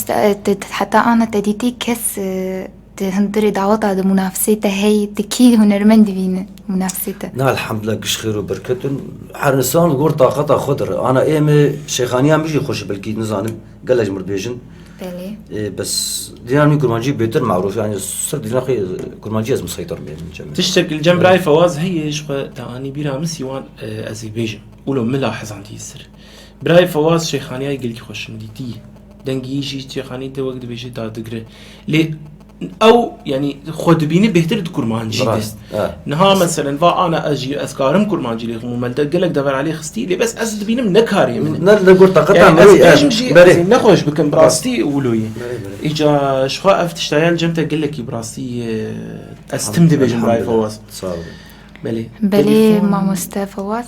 حتى انا تديتي كس هندري دعوات على منافسته هي تكي هنرمند بين منافسته. نعم الحمد لله قش خير وبركة حرنسان الغور طاقتها خضر أنا إيمي شيخانيا مش يخش بالكيد نظانم قال لجمر بيجن بلي بس دينامي كرمانجي بيتر معروف يعني صرت دينامي كرمانجي از مسيطر بين تشتكل جنب راي فواز هي شغل تاني بيرا مسيوان أزيبيجن ولو ملاحظ عندي السر براي فواز شيخانيا يقول لك خوش مديتي دنجي يجي شيخاني ده وقت بيجي تا دقره ليه او يعني خود بيني بهتر كرمانجي بس نها مثلا فا انا اجي اسكارم كرمانجي لي مملت قال لك دبر عليه خستي لي بس ازد بيني من نكاري من نقول طاقتها يعني بري نخوش بكم براستي ولوي اجا شخا افتشتايل جمته قال لك براستي استمد بيجن براي فواز بلي مع مصطفى فواز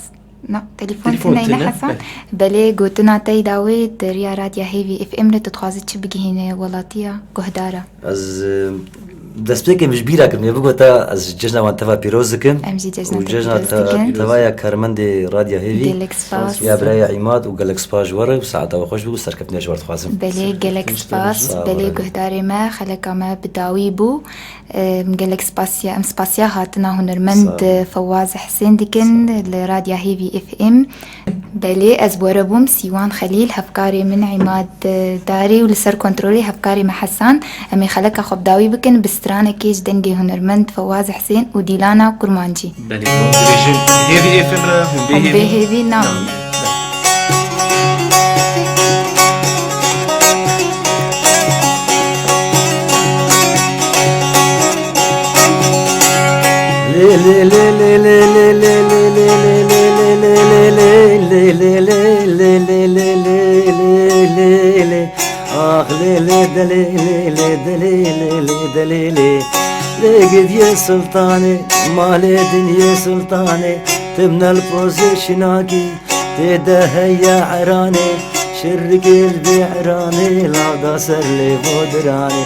نا تليفون تنين حسن بلي قوتنا تاي داويد ريا راديا هيفي اف ام رتتخازي تشبقي هنا ولاتيا قهدارة از دستبيكي مش بيرا كم يبقى تا از ججنا وان تفا بيروزكم امجي ججنا وججنا تفايا كارمندي راديا هيفي جالكس باس يا برايا عماد وجالكس باس ورا وساعتها وخش بو سركبني جوار خازم بلي جالكس باس بلي قهداري ما خلقا ما بداوي بو جالكس باسيا ام سباسيا هاتنا هنرمند فواز حسين ديكن لراديا هيفي اف ام بلي ازبوربوم سيوان خليل هفكاري من عماد داري ولسر كنترولي هفكاري مع حسان امي خلقا خب داوي بكن بسترانة كيش دنجي هنرمند فواز حسين وديلانا كرمانجي بلي هيفي اف ام هيفي نعم آخ ليلي دليلي دليلي دليلي لقد يا سلطاني مالي دنيا سلطاني تبنى البوزيشناكي تدهي يا عراني شرك البعراني لا داسر لي بودراني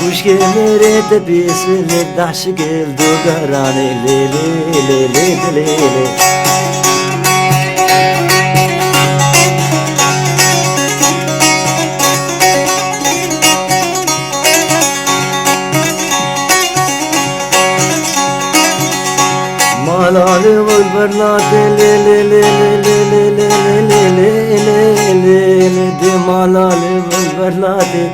وشكي مريت بيسل الدعشق الدوغراني ليلي ليلي دليلي مالالي والبرلاتي ليلي ليلي ليلي ليلي ليلي دي مالالي والبرلاتي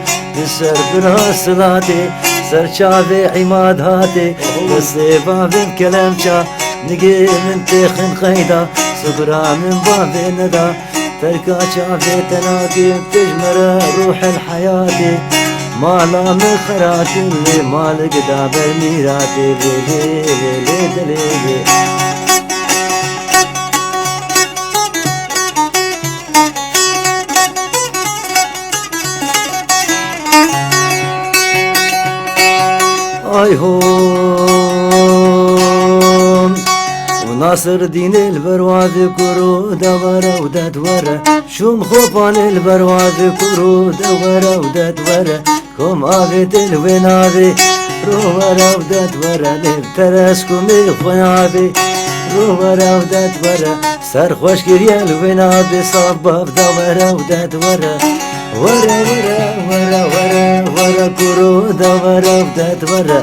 سر براسلاتي سر شافي عماد هاتي بسي بابي بكلام شا نقي من تخن خيدا صبرا من بابي ندى تركا شافي تناقي بتجمر روح الحياة مالا من خراتي اللي مالك دابر ميراتي ليلي ليلي ليلي اي هون وناصر دين البرواد كرو دورة وداد ورا شو مخوفان البرواد كرو دورة وداد ورا كم آفت الوينابي رو ورا وداد ورا لبترسكم الخنابي رو ورا وداد ورا سر خوش كريا الوينابي صباب دورة وداد ورا ورا ورا ورا ورا ورا كرو دورة وداد ورا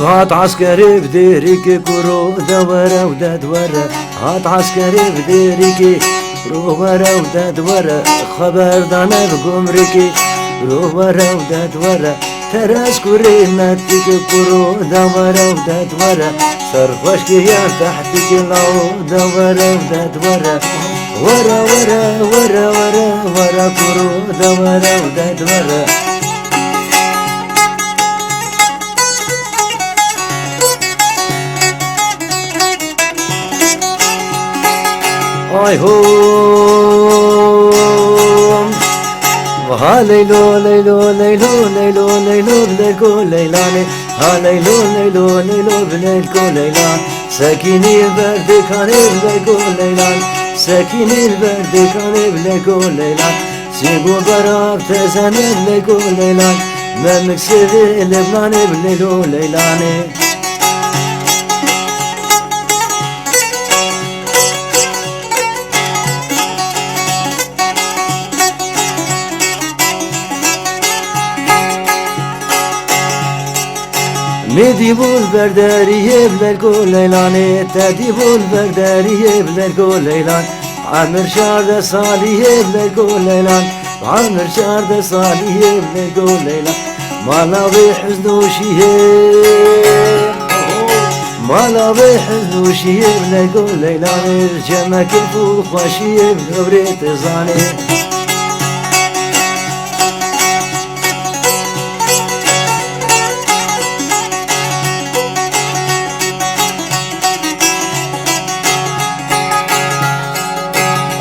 هات عسكري بديريكي كرو دورة وداد ورا هات عسكري بديريكي رو ورا وداد ورا خبر دانا بقمريكي رو ورا وداد ورا تراس كوري ماتيك كرو دورة وداد ورا سرخوش كيان تحتك لو دورة وداد ورا ورا ورا ورا ورا ورا كرو دورة وداد ورا اي هوم وها ليلو ليلو ليلو ليلو ليلو بليلكو ليلاني ها ليلو ليلو ليلو بليلكو ليلان سكيني البرد كان بليلكو ليلان سكيني البرد كان بليلكو ليلان سيبو براب تزن بليلكو ليلان ما مكسري لبناني بالليل وليلاني ميدي بول برداري بلرقو ليلاني تادي بول برداري بلرقو ليلان عامر شارد صالي بلرقو ليلان عامر شارد صالي بلرقو ليلان مالا بحزن وشيه مالا بحزن وشيه بلرقو ليلان جمك الفو خوشيه بلوريت زاني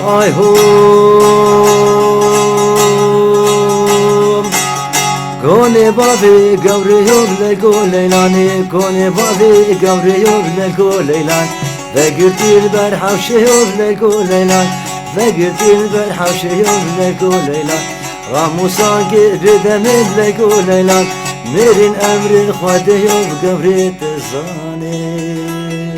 آی هوم کونه بابی گوریو بلگو لیلانی کونه بابی گوریو بلگو لیلان وگرتیل بر حوشیو بلگو لیلان وگرتیل بر حوشیو بلگو لیلان راموسان گردم بلگو لیلان میرین امر خودیو بگوریت زانی